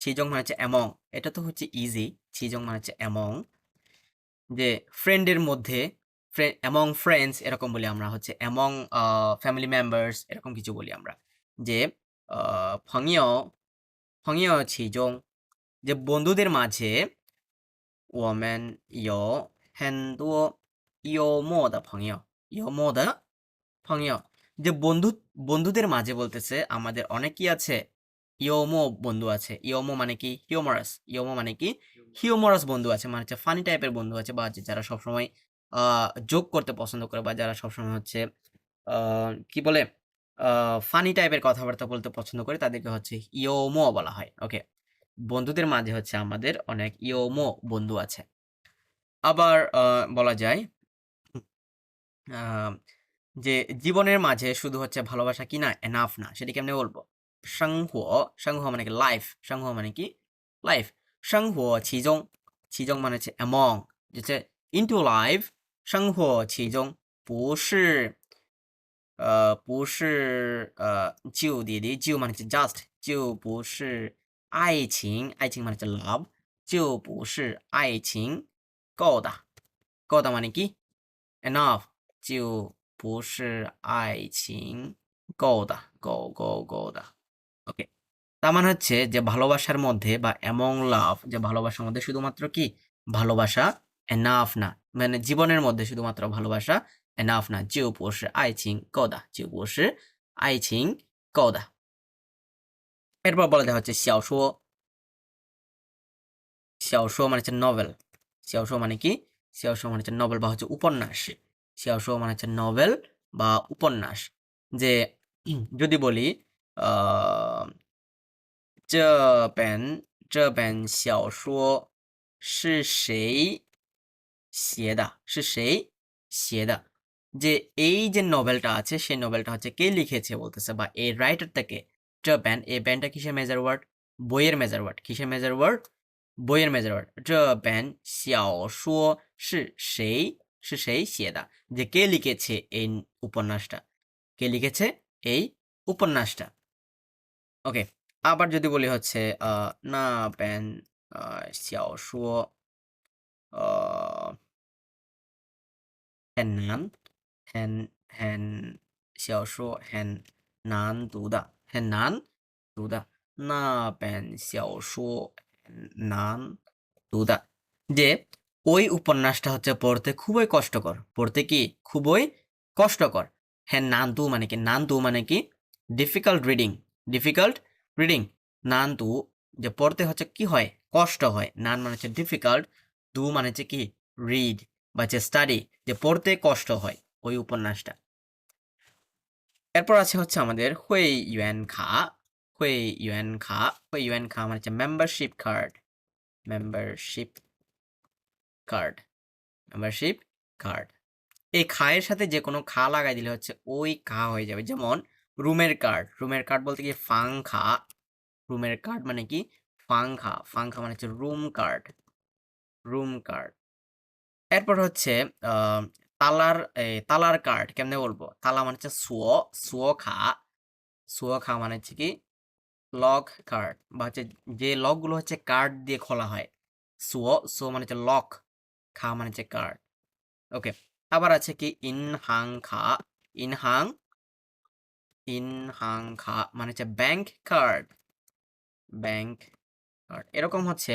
ছিজং মানে হচ্ছে অ্যামং এটা তো হচ্ছে ইজি ছিজং মানে হচ্ছে অ্যামং যে ফ্রেন্ডের মধ্যে অ্যামং ফ্রেন্ডস এরকম বলি আমরা হচ্ছে অ্যামং ফ্যামিলি মেম্বার্স এরকম কিছু বলি আমরা যে ফংইয় ফংইয় ছিজং যে বন্ধুদের মাঝে 我们有很多幽默的朋友幽默的朋友যে বন্ধুদের মাঝে বলতেছে আমাদের অনেকই আছে ইয়োমো বন্ধু আছে ইয়োমো মানে কি হিউমারাস ইয়োমো মানে কি হিউমারাস বন্ধু আছে মানে হচ্ছে ফানি টাইপের বন্ধু আছে বা যারা সবসময় যোগ করতে পছন্দ করে বা যারা সবসময় হচ্ছে কি বলে ফানি টাইপের কথাবার্তা বলতে পছন্দ করে তাদেরকে হচ্ছে ইয়োমো বলা হয়। ওকে, বন্ধুদের মাঝে হচ্ছে আমাদের অনেক ইয়োমো বন্ধু আছে। আবার বলা যায় আহ, যে জীবনের মাঝে শুধু হচ্ছে ভালোবাসা কি না, এনাফ না। সেটা কেমনে বলবো? সংহো, সংহো মানে কি লাইফ, সংহো মানে কি লাইফ, সংহো চিজং, চিজং মানে হচ্ছে অ্যামং, হচ্ছে ইনটু লাইফ, সংহো চিজং 不是不是就弟弟就মানে হচ্ছে জাস্ট 就不是爱情，爱情মানে হচ্ছে লাভ, 就不是爱情够的，够的মানে কি enough, 就不是爱情够的，够的। ওকে, তার মানে হচ্ছে যে ভালোবাসার মধ্যে বা অ্যামং লাভ, যে ভালোবাসার মধ্যে শুধুমাত্র কি ভালোবাসা এনাফ না, মানে জীবনের মধ্যে শুধুমাত্র ভালোবাসা এনাফ না, 就不是爱情够的，就不是爱情够的。এরপর বলা যায় হচ্ছে 小说，小说মানে হচ্ছে নভেল, 小说মানে কি, 小说মানে হচ্ছে নভেল বা হচ্ছে উপন্যাস, 小说মানে হচ্ছে নভেল বা উপন্যাস। যে যদি বলি আহ 这本小说是谁写的? 是谁写的? যে এই যে নভেলটা আছে সেই নভেলটা হচ্ছে কে লিখেছে বলতেছে, বা এই রাইটারটা কে। 这本, এই ব্যানটা কিসের মেজার ওয়ার্ড? বইয়ের মেজার ওয়ার্ড। কিসের মেজার ওয়ার্ড? বইয়ের মেজার ওয়ার্ড। 这本小说是谁? 是谁写的? যে কে লিখেছে এই উপন্যাসটা? কে লিখেছে এই উপন্যাসটা? ওকে, আবার যদি বলি হচ্ছে 那本小说很难，很小说很难读的，很难读的。那本小说很难读的। যে ওই উপন্যাসটা হচ্ছে পড়তে খুবই কষ্টকর। পড়তে কি খুবই কষ্টকর। হ্যাঁ, নানতু মানে কি? নানতু মানে কি? Difficult reading, difficult reading. নানতু যে পড়তে হচ্ছে কি হয়? কষ্ট হয়। নান মানে হচ্ছে ডিফিকাল্ট, দু মানে হচ্ছে কি রিড বা হচ্ছে স্টাডি, যে পড়তে কষ্ট হয় ওই উপন্যাসটা। এরপর আছে হচ্ছে আমাদের হুই ইউএন খা, হুই ইউএন খা, হুই ইউএন খা মানে হচ্ছে membership card, membership card, membership card. এই খায়ের সাথে যে কোনো খা লাগাই দিলে হচ্ছে ওই খা হয়ে যাবে। যেমন রুমের কার্ড, রুমের কার্ড বলতে কি ফাং খা, রুমের কার্ড মানে কি ফাং খা, ফাং খা মানে হচ্ছে রুম কার্ড, রুম কার্ড। এরপর হচ্ছে তালার, তালার কার্ড কেমনে বলবো? তালা মানে হচ্ছে সুয়ো, সুয়ো খা, সুয়ো খা মানে হচ্ছে কি লক কার্ড, বা হচ্ছে যে লকগুলো হচ্ছে কার্ড দিয়ে খোলা হয়। সুয়ো, সো মানে হচ্ছে লক, খা মানে হচ্ছে কার্ড। ওকে, আবার আছে কি ইনহাং খা, ইনহাং, ইনহাং খা মানে হচ্ছে ব্যাংক কার্ড, ব্যাংক কার্ড। এরকম হচ্ছে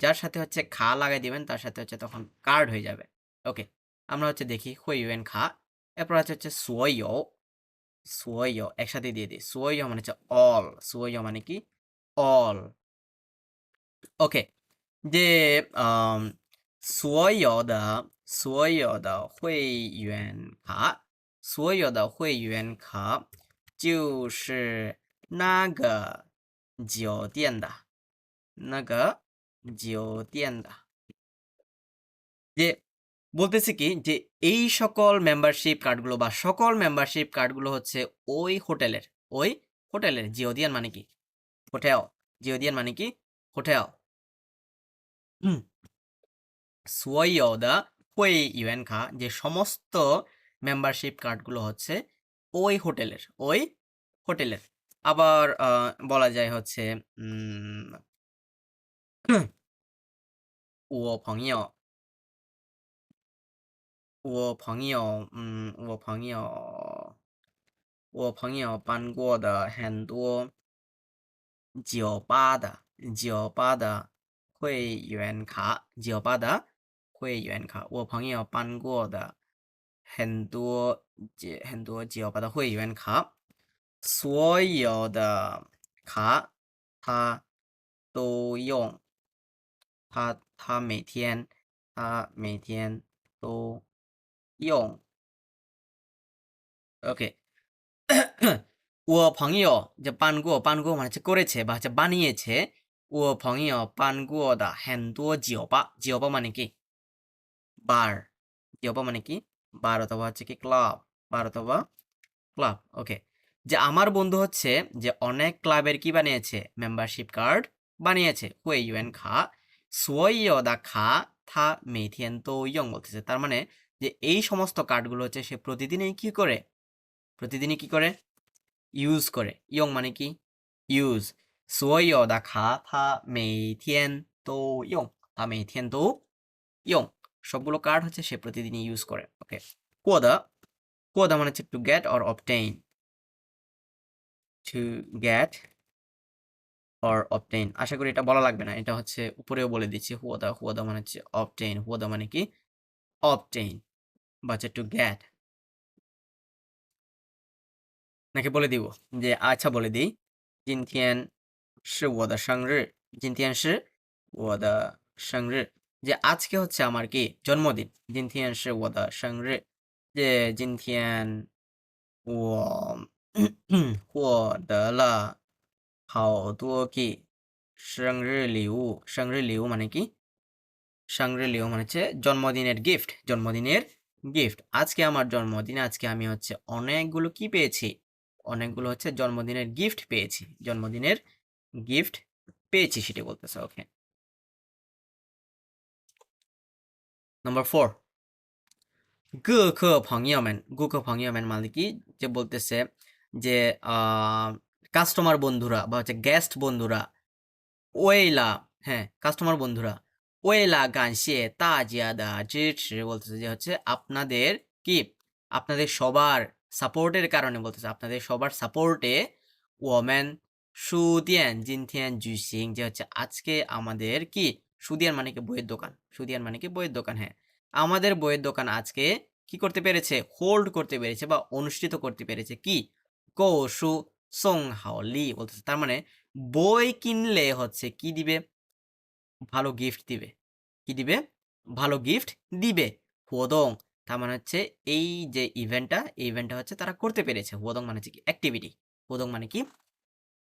যার সাথে হচ্ছে খা লাগাই দিবেন তার সাথে হচ্ছে তখন কার্ড হয়ে যাবে। ওকে, আমরা হচ্ছে দেখি হুই ইউয়েন খা। এরপর হচ্ছে সুয়ো, সুয়ো একসাথে দিয়ে দিই। সুয়ো মানে হচ্ছে অল, সুয়ো মানে কি অল। ওকে, যে所有的所有的会员卡，所有的会员卡就是那个酒店的，那个酒店的。যে বলতেছে কি যে এই সকল মেম্বারশিপ কার্ডগুলো বা সকল মেম্বারশিপ কার্ডগুলো হচ্ছে ওই হোটেলের, ওই হোটেলের। জিওদিয়ান মানে কি হোটেল, জিওদিয়ান মানে কি হোটেল। হুম, 所有的会员卡, যে সমস্ত মেম্বারশিপ কার্ডগুলো হচ্ছে ওই হোটেলের, ওই হোটেলের। আবার বলা যায় হচ্ছে উম 我朋友，我朋友，我朋友，我朋友办过的很多酒吧的，酒吧的会员卡，酒吧的会员卡，我朋友办过的很多酒吧的会员卡，所有的卡他都用，他每天都用 ওকে 我朋友 যে 搬过 মানে হচ্ছে করেছে বা হচ্ছে বানিয়েছে 我朋友搬过的很多酒吧 酒吧মানে কি বার 酒吧মানে কি বার অথবা হচ্ছে কি ক্লাব বার অথবা ক্লাব ওকে যে আমার বন্ধু হচ্ছে যে অনেক ক্লাবের কি বানিয়েছে মেম্বারশিপ কার্ড বানিয়েছে 会员卡所有的卡他每天都用 বলতেছে তার মানে যে এই সমস্ত কার্ডগুলো হচ্ছে সে প্রতিদিনই কি করে প্রতিদিনই কি করে ইউজ করে ইয়ং মানে কি ইউজ 所有的卡他每天都用他每天都用 সবগুলো কার্ড হচ্ছে সে প্রতিদিনই ইউজ করে ওকে 过的过的মানে হচ্ছে to get or obtain to get or obtain আশা করি এটা বলা লাগবে না এটা হচ্ছে উপরেও বলে দিচ্ছি হুয়াদা মানে হচ্ছে obtain হুয়াদা মানে কি obtain বা হচ্ছে to get নাকি বলে দিব যে আচ্ছা বলে দিই 今天是我的生日今天是我的生日যে আজকে হচ্ছে আমার কি জন্মদিন 今天是我的生日যে今天我获得了好多个生日礼物生日礼物মানে কি生日礼物মানে হচ্ছে জন্মদিনের গিফট জন্মদিনের গিফট আজকে আমার জন্মদিন আজকে আমি হচ্ছে অনেকগুলো কি পেয়েছি অনেকগুলো হচ্ছে জন্মদিনের গিফট পেয়েছি জন্মদিনের গিফট পেয়েছি সেটা বলতেছে ওকে নাম্বার 4 各个朋友们各个朋友们মানে কি যে বলতেছে যে কাস্টমার বন্ধুরা বা হচ্ছে গেস্ট বন্ধুরা ওয়েলা হ্যাঁ কাস্টমার বন্ধুরা ওয়েলা গানশে তাজিয়াদা জিটস বলতেছে যে হচ্ছে আপনাদের কি আপনাদের সবার সাপোর্টের কারণে বলতেছে আপনাদের সবার সাপোর্টে ওমেন সুদিয়ান জিনথিয়ান জুসিং যে হচ্ছে আজকে আমাদের কি সুদিয়ান মানে কি বইয়ের দোকান সুদিয়ান মানে কি বইয়ের দোকান হ্যাঁ আমাদের বইয়ের দোকান আজকে কি করতে পেরেছে হোল্ড করতে পেরেছে বা অনুষ্ঠিত করতে পেরেছে কি কৌশু সং হাওলি বলতেছে তার মানে বই কিনলে হচ্ছে কি দিবে ভালো গিফট দিবে কি দিবে ভালো গিফট দিবে হুদং তার মানে হচ্ছে এই যে ইভেন্টটা এই ইভেন্টটা হচ্ছে তারা করতে পেরেছে হুদং মানে হচ্ছে কি অ্যাক্টিভিটি হুদং মানে কি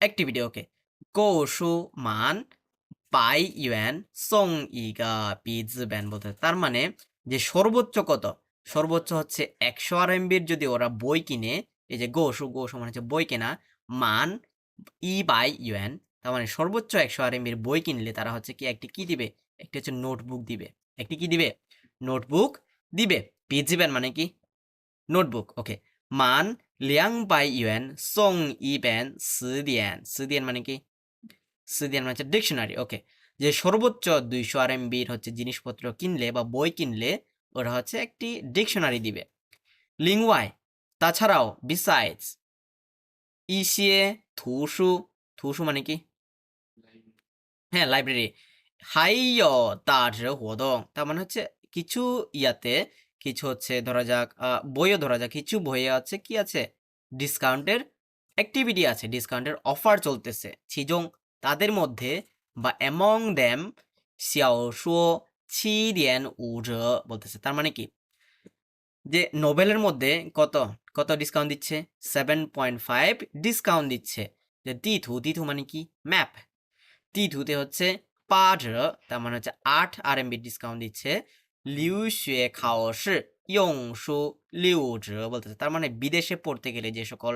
অ্যাক্টিভিটি ওকে কৌশু মান পাই ইউএন সং ইগা পিজ ব্যান বলতে তার মানে যে সর্বোচ্চ কত সর্বোচ্চ হচ্ছে 100 RMBর যদি ওরা বই কিনে এই যে গোশু গোশু মানে হচ্ছে বই কেনা মান ই বাই ইউএন তার মানে সর্বোচ্চ 100 RMBর বই কিনলে তারা হচ্ছে কি একটি কি দিবে একটি হচ্ছে নোটবুক দিবে একটি কি দিবে নোটবুক দিবে পিজি ব্যান মানে কি নোটবুক ওকে মান 200 ইউএন সং ই ব্যান 10点মানে কি 10点মানে হচ্ছে ডিকশনারি ওকে যে সর্বোচ্চ 200 RMBর হচ্ছে জিনিসপত্র কিনলে বা বই কিনলে ওরা হচ্ছে একটি ডিকশনারি দিবে লিংওয়াই তাছাড়াও বিসাইডস ইসিয়ে থুসু থুসু মানে কি হ্যাঁ লাইব্রেরি হাইয় তার হোদং তার মানে হচ্ছে কিছু ইয়াতে কিছু হচ্ছে ধরা যাক বইও ধরা যাক কিছু বইয়ে আছে কি আছে ডিসকাউন্টের অ্যাক্টিভিটি আছে ডিসকাউন্টের অফার চলতেছে ছিজং তাদের মধ্যে বা অ্যামং দ্যাম xiao 7.5 বলতেছে তার মানে কি যে নোবেলের মধ্যে কত কত ডিসকাউন্ট দিচ্ছে 7.5 ডিসকাউন্ট দিচ্ছে যে দ্বিধু মানে কি ম্যাপ দ্বিধুতে হচ্ছে 8 তার মানে হচ্ছে 8 RMB ডিসকাউন্ট দিচ্ছে লিউ শুয়ে খাওশি ইয়ংশু লিউ বলতেছে তার মানে বিদেশে পড়তে গেলে যে সকল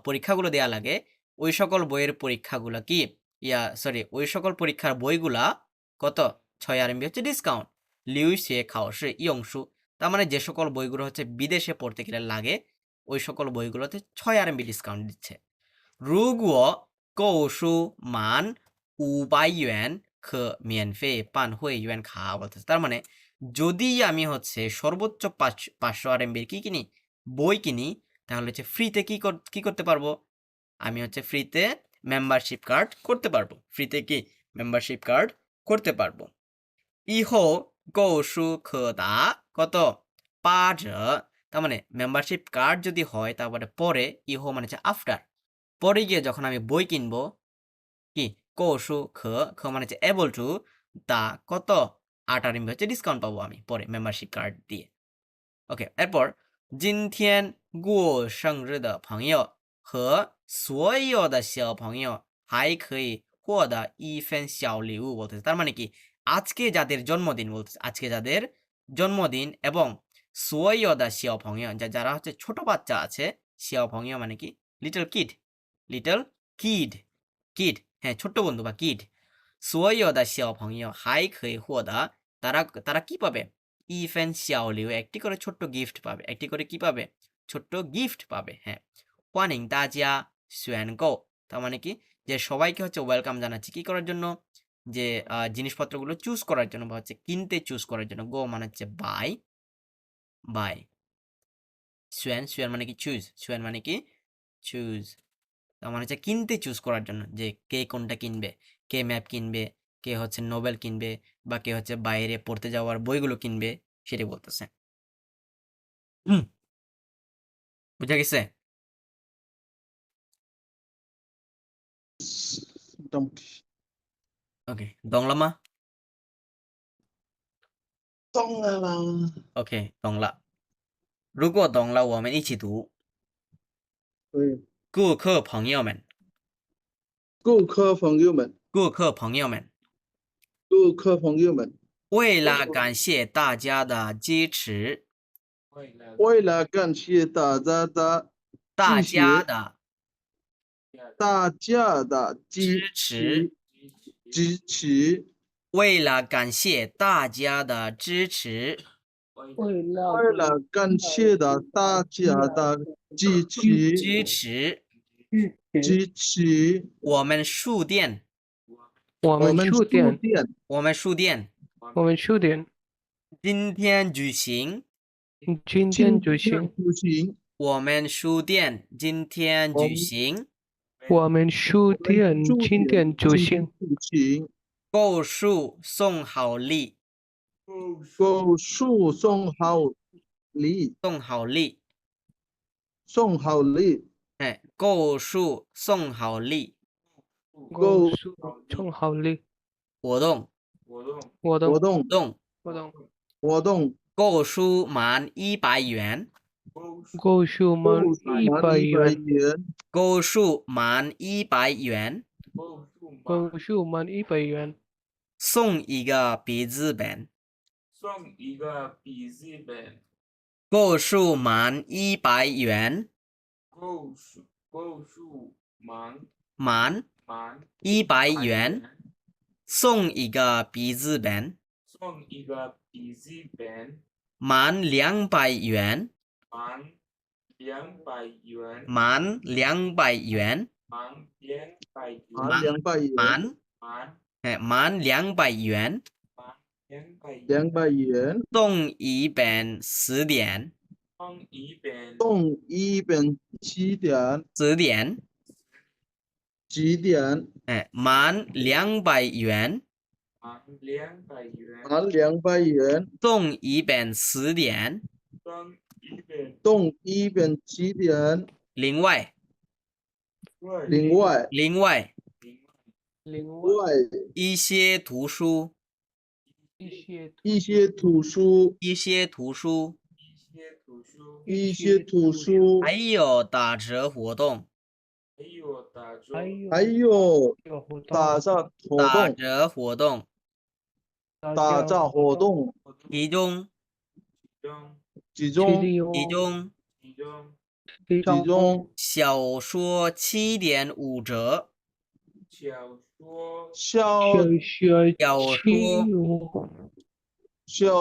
পরীক্ষাগুলো দেয়া লাগে ওই সকল বইয়ের পরীক্ষাগুলো কি ওই সকল পরীক্ষার বইগুলা কত 6 RMB হচ্ছে ডিসকাউন্ট লিউ শুয়ে খাওশি ইয়ংশু তার মানে যে সকল বইগুলো হচ্ছে বিদেশে পড়তে গেলে লাগে ওই সকল বইগুলোতে 6 RMB ডিসকাউন্ট দিচ্ছে 如果购书满500元可免费办会员卡বলতেছে তার মানে যদি আমি হচ্ছে সর্বোচ্চ 500 RMBর কি কিনি বই কিনি তাহলে হচ্ছে ফ্রিতে কি করতে পারবো আমি হচ্ছে ফ্রিতে মেম্বারশিপ কার্ড করতে পারবো ফ্রিতে কি মেম্বারশিপ কার্ড করতে পারবো ইহো কৌশু খদা কত 8 তার মানে মেম্বারশিপ কার্ড যদি হয় তারপরে পরে ইহো মানে হচ্ছে আফটার পরে গিয়ে যখন আমি বই কিনবো কি কৌশু খ মানে হচ্ছে এবল টু দা কত 8 RMB হচ্ছে ডিসকাউন্ট পাবো আমি পরে মেম্বারশিপ কার্ড দিয়ে ওকে এরপর 今天过生日的朋友和所有的小朋友还可以获得一份小礼物বলতেছে তার মানে কি আজকে যাদের জন্মদিন বলতেছে আজকে যাদের জন্মদিন এবং সোয়দা শিয়াও ভংয় যারা হচ্ছে ছোট বাচ্চা আছে শিয়াও ভংয় মানে কি লিটল কিড হ্যাঁ ছোট্ট বন্ধু বা কিড সোয়দা শিয়াও ভংয় হাই খেয়ে হোদা তারা কি পাবে ইফেন শিয়াওলিউ একটি করে ছোট্ট গিফট পাবে একটি করে কি পাবে ছোট্ট গিফট পাবে হ্যাঁ হোয়ানিং দাজিয়া সুয়েন গো তার মানে কি যে সবাইকে হচ্ছে ওয়েলকাম জানাচ্ছি কি করার জন্য যে জিনিসপত্রগুলো চুজ করার জন্য বা হচ্ছে কিনতে চুজ করার জন্য গো মানে হচ্ছে বাই সুয়েন মানে কি সুয়েন মানে কি চুজ তার মানে হচ্ছে কিনতে চুজ করার জন্য যে কে কোনটা কিনবে কে ম্যাপ কিনবে কে হচ্ছে নোবেল কিনবে বা কে হচ্ছে বাইরে পড়তে যাওয়ার বইগুলো কিনবে সেটাই বলতেছে বুঝা গেছে মোটামুটি OK，懂了吗 懂了啦。 ？OK，懂了。如果懂了，我们一起读。可以，顾客朋友们，顾客朋友们，顾客朋友们，顾客朋友们，为了感谢大家的支持，为了感谢大家的大支持家的大家的支持，为了感谢大家的支持，为了感谢大家的支持，我们书店，我们书店今天举行，我们书店今天举行购书送好礼，购书送好礼，哎，购书送好礼活动，购书满100元，购书满100元，购书满100元，送一个笔记本，购书满100元，满100元，送一个笔记本，满200元，满200元，满200元， 200元，送一本词典，送一本词典，哎，满200元，满200元，送一本词典。送一本词典。另外，一些图书，还有打折活动，还有打折活动，其中小说7.5折，小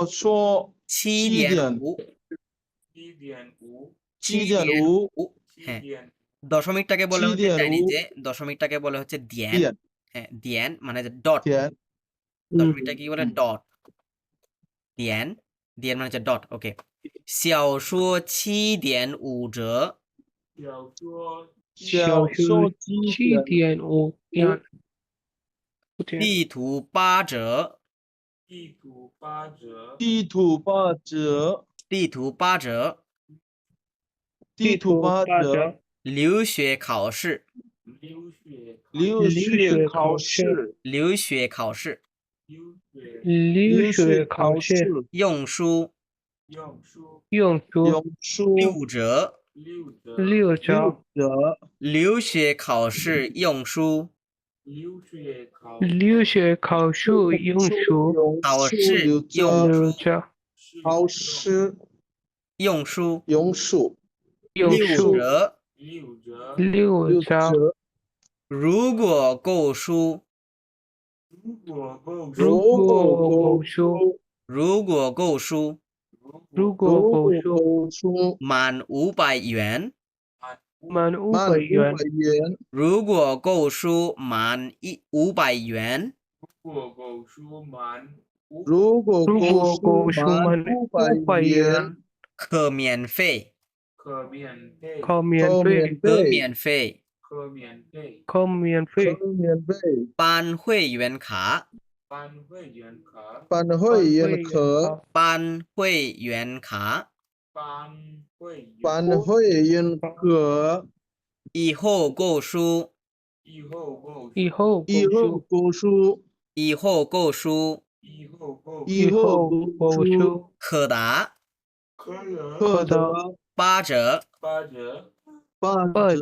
说7.5，হ্যাঁ দশমিকটাকে বলে হচ্ছে চাইনিজে দশমিকটাকে বলে হচ্ছে দিয়ান হ্যাঁ দিয়ান মানে ডট দশমিকটা কি বলে ডট দিয়ান মানে হচ্ছে ডট ওকে 小说7.5折地图8折留学考试用书用书用书六折，六折，者，留学考试用书，留学考试用书用考试书留用着，六折，考试用书，用书六用书折。六留折，着，如果购书，如果购书，如果购书如果购书购书满500元，满500满元， 500元，如果购书满500元，如果如果购购书书满满500 500元，元，可免费，可免可费，免可费，免费。可免费，可免费，办会员卡，办会员卡，办会员卡，办会员卡，以后购书，以后以后购书，以后购书，以后购购书，书可达可得8折。8折，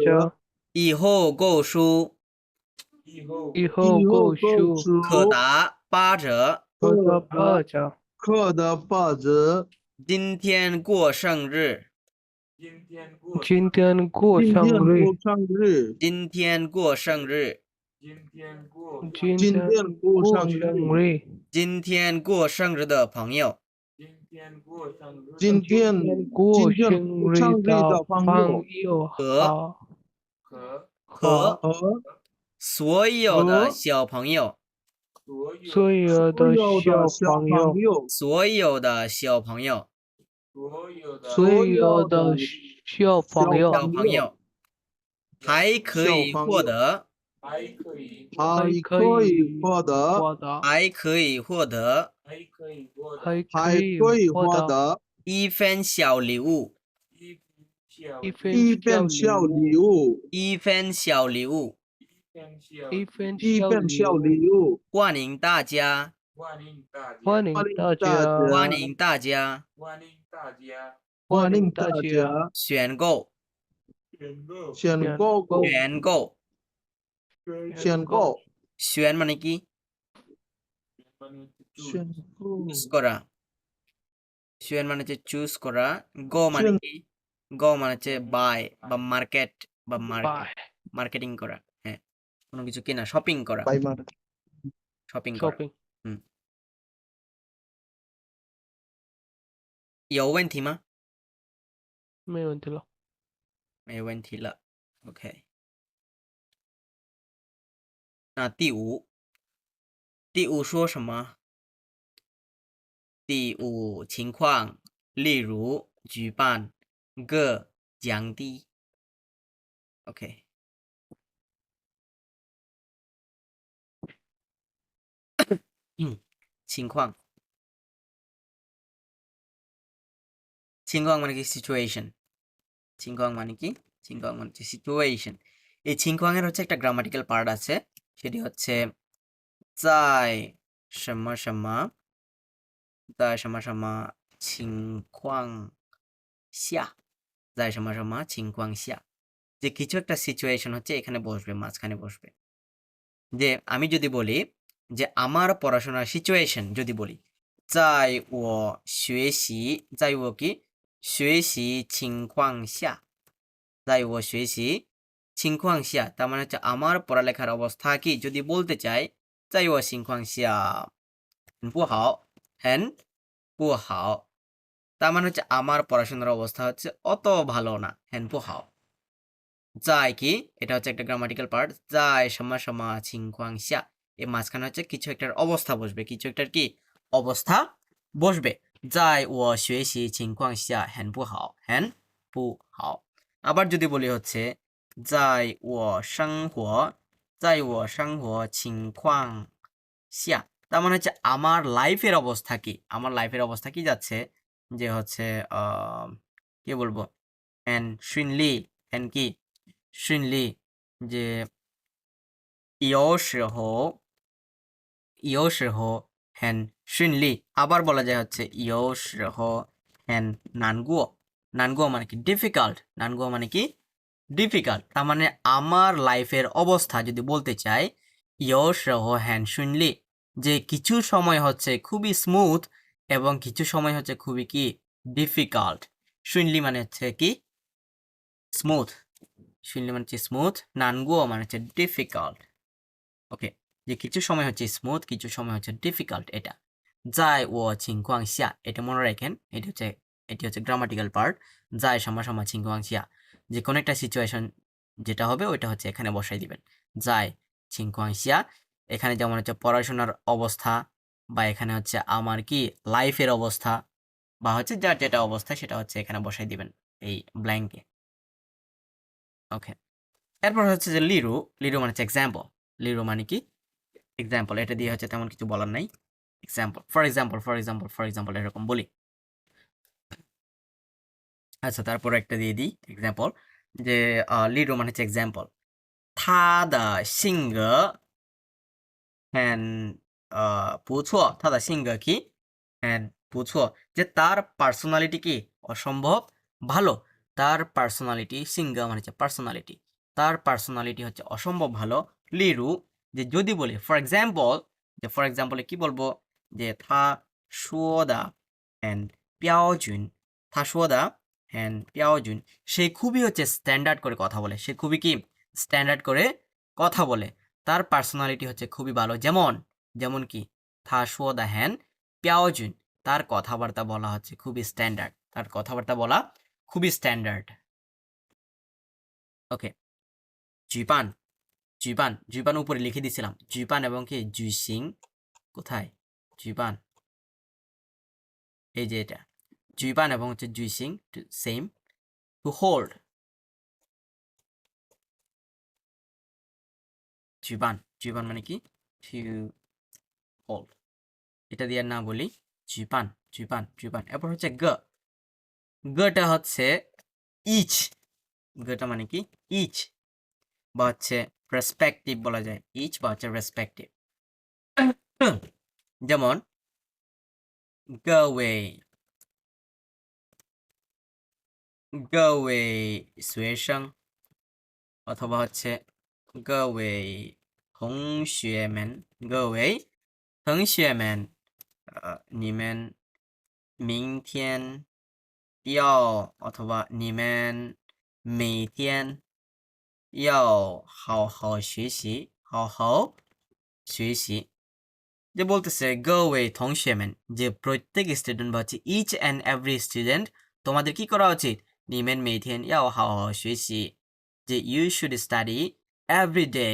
折，以后购书以后以后购购书可书，达8折。可得8折。可得8折。今天过生日，今天过今天生日过，生日，今天过生日，今今天天过过生日，生日，今天过生日的朋友，今天过生日生日的的朋朋友友和和和所有的小朋友，所有的所有小的小朋友，朋友，所有的小朋友，所有的小朋友小朋友还可以获得，还可可以以获得，获得，还可以获得还可以还可以获得获得一份小礼物，一份一小份小礼礼物，一份小礼物。一份一份小礼物，物，欢迎大家，欢迎大欢迎大家，家，欢迎大家欢迎大家选购，选购选购，选购选মানে কি选购 চুজ করা,选মানে হচ্ছে চুজ করা, গো মানে কি গো মানে হচ্ছে বাই বা মার্কেট বা বাই মার্কেটিং করা, হ্যাঁ কোনো কিছু কেনা, শপিং করা, বাই মার শপিং করা. shopping 有问题吗？没问题了。没问题了。OK， 那第五说什么？第五情况，例如举办个奖励。OK， 情况মানে কি সিচুয়েশন, চিংকং মানে কি চিংকং মানে হচ্ছে সিচুয়েশন. এই চিংকং এর হচ্ছে একটা গ্রামাটিক্যাল পার্ট আছে, সেটি হচ্ছে 在什么什么在什么什么情况下在什么什么情况下, যে কিছু একটা সিচুয়েশন হচ্ছে এখানে বসবে, মাঝখানে বসবে. যে আমি যদি বলি যে আমার পড়াশোনার সিচুয়েশন যদি বলি 在我学习在我কি 学习情况下在我学习情况下, তার মানে হচ্ছে আমার পড়ালেখার অবস্থা কি যদি বলতে চাই 在我情况下很不好很不好, তার মানে হচ্ছে আমার পড়াশোনার অবস্থা হচ্ছে অত ভালো না, 很不好. 在 কি এটা হচ্ছে একটা গ্রামাটিক্যাল পার্ট, 在什么什么情况下, এর মাঝখানে হচ্ছে কিছু একটার অবস্থা বসবে, কিছু একটার কি অবস্থা বসবে. 在我学习情况下很不好很不好. আবার যদি বলি হচ্ছে 在我生活在我生活情况下, তার মানে হচ্ছে আমার লাইফের অবস্থা কি, আমার লাইফের অবস্থা কি যাচ্ছে, যে হচ্ছে কি বলবো, এন শুনলি এন কি শুনলি, যে 有时候很顺利. আবার বলা যায় হচ্ছে 有时候 হ্যান নানগুও, নানগুও মানে কি ডিফিকাল্ট, নানগুও মানে কি ডিফিকাল্ট। তার মানে আমার লাইফের অবস্থা যদি বলতে চাই ইয়োশহ হ্যান শুনলি, যে কিছু সময় হচ্ছে খুবই স্মুথ এবং কিছু সময় হচ্ছে খুবই কি ডিফিকাল্ট। শুনলি মানে হচ্ছে কি স্মুথ, শুনলি মানে হচ্ছে স্মুথ, নানগুও মানে হচ্ছে ডিফিকাল্ট। ওকে, যে কিছু সময় হচ্ছে স্মুথ, কিছু সময় হচ্ছে ডিফিকাল্ট। এটা যাই ও ছিংকুয়াংশিয়া, এটা মনে রাখেন, এটি হচ্ছে গ্রামাটিক্যাল পার্ট। যাই সামা ছিংকুয়াংশিয়া, যে কোনো একটা সিচুয়েশন যেটা হবে ওইটা হচ্ছে এখানে বসাই দিবেন। যাই ছিংকুয়াংশিয়া, এখানে যেমন হচ্ছে পড়াশোনার অবস্থা, বা এখানে হচ্ছে আমার কি লাইফের অবস্থা, বা হচ্ছে যার যেটা অবস্থা সেটা হচ্ছে এখানে বসাই দিবেন এই ব্ল্যাঙ্কে। ওকে, এরপর হচ্ছে যে লিরু, লিরু মানে হচ্ছে এক্সাম্পল। লিরু মানে কি এক্সাম্পল, এটা দিয়ে হচ্ছে তেমন কিছু বলার নাই। Example, for example, for example, for example এরকম বলি। আচ্ছা, তারপর একটা দিয়ে দিই এক্সাম্পল, যে লিডো মানে হচ্ছে এক্সাম্পল। 他的性格很不错，他的性格কি很不错, যে তার পার্সোনালিটি কি অসম্ভব ভালো। তার পার্সোনালিটি, সিঙ্গা মানে হচ্ছে পার্সোনালিটি, তার পার্সোনালিটি হচ্ছে অসম্ভব ভালো। লিরু, যে যদি বলি ফর এক্সাম্পল, যে ফর এক্সাম্পলে কি বলবো, যে 他说的很标准，他说的很标准, সে খুবই হচ্ছে স্ট্যান্ডার্ড করে কথা বলে, সে খুবই কি স্ট্যান্ডার্ড করে কথা বলে। তার পার্সোনালিটি হচ্ছে খুবই ভালো। যেমন, যেমন কি 他说的很标准, তার কথাবার্তা বলা হচ্ছে খুবই স্ট্যান্ডার্ড, তার কথাবার্তা বলা খুবই স্ট্যান্ডার্ড। ওকে, জুইপান, জুইপান, জুইপান উপরে লিখে দিয়েছিলাম। জুইপান এবং কি জুইসিং, কোথায় জুইপান, এই যে এটা জুইপান এবং হচ্ছে জুইসিং সেম। টু হোল্ড, জুইপান, জুইপান মানে কি টু হোল্ড, এটা দিয়ে না বলি জুইপান, জুইপান, জুইপান। এরপর হচ্ছে গ, গটা হচ্ছে ইচ, গটা মানে কি ইচ, বা হচ্ছে রেসপেক্টিভ বলা যায়, ইচ বা হচ্ছে রেসপেক্টিভ। যেমন গওয়ে, গওয়ে সুয়েশং, অথবা হচ্ছে গওয়ে থংশুয়েমেন, গওয়ে থংশুয়েমেন, 你们明天要 অথবা 你们每天要好好学习，好好学习। যে বলতেছে গো ওয়ে থংশেমেন, যে প্রত্যেক স্টুডেন্ট বা হচ্ছে ইচ অ্যান্ড এভরি স্টুডেন্ট, তোমাদের কি করা উচিত, নিমেন মেইথেন ইয়াও হাও হাও শুয়েছি, যে you should study every day.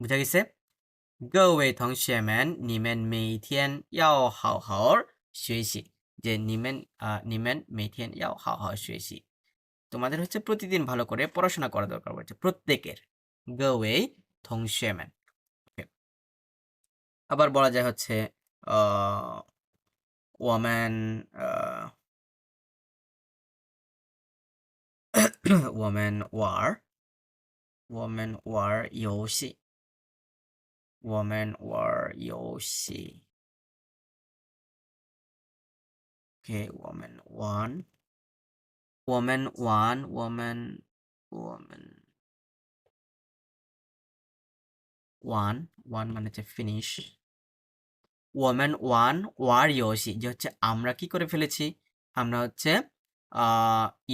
বুঝা গেছে? গো ওয়ে থংশেমেন নিমেন মেইথেন ইয়াও হাও হাও শুয়েছি, যে নিমেন মেইথেন ইয়াও হাও হাও শুয়েছি, তোমাদের হচ্ছে প্রতিদিন ভালো করে পড়াশোনা করা দরকার পড়ছে প্রত্যেকের। গো ওয়ে থংশেমেন। আবার বলা যায় হচ্ছে ওয়াম্যান, ওয়াম্যান ওয়ার, ওয়াম্যান ওয়ার ইয়োশি, ওয়াম্যান ওয়ার ইয়োশি। ওকে, ওয়াম্যান ওয়ান, ওয়াম্যান ওয়ান, ওয়াম্যান, ওয়াম্যান ওয়ান, ওয়ান মানে হচ্ছে ফিনিশ। ওয়াম্যান ওয়ান ওয়ার ইয়োশি, যে হচ্ছে আমরা কি করে ফেলেছি, আমরা হচ্ছে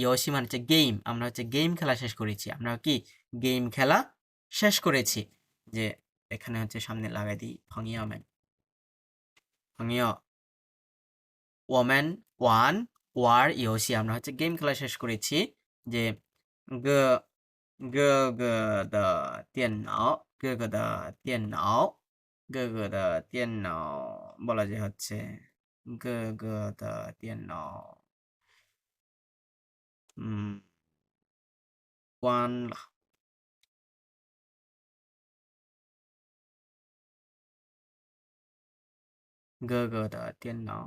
ইয়োশি মানে হচ্ছে গেম, আমরা হচ্ছে গেম খেলা শেষ করেছি, আমরা কি গেম খেলা শেষ করেছি। যে এখানে হচ্ছে সামনে লাগাই দিই ফংইয়াম্যান, ফংইয়া, ওয়াম্যান ওয়ান ওয়ার ইয়োশি, আমরা হচ্ছে গেম খেলা শেষ করেছি। যে গ গ গ দ 电脑 গ গ দ 电脑 গ গ দ 电脑 বলা যায় হচ্ছে গ গ দ 电脑 ওয়ান, গ গ দ 电脑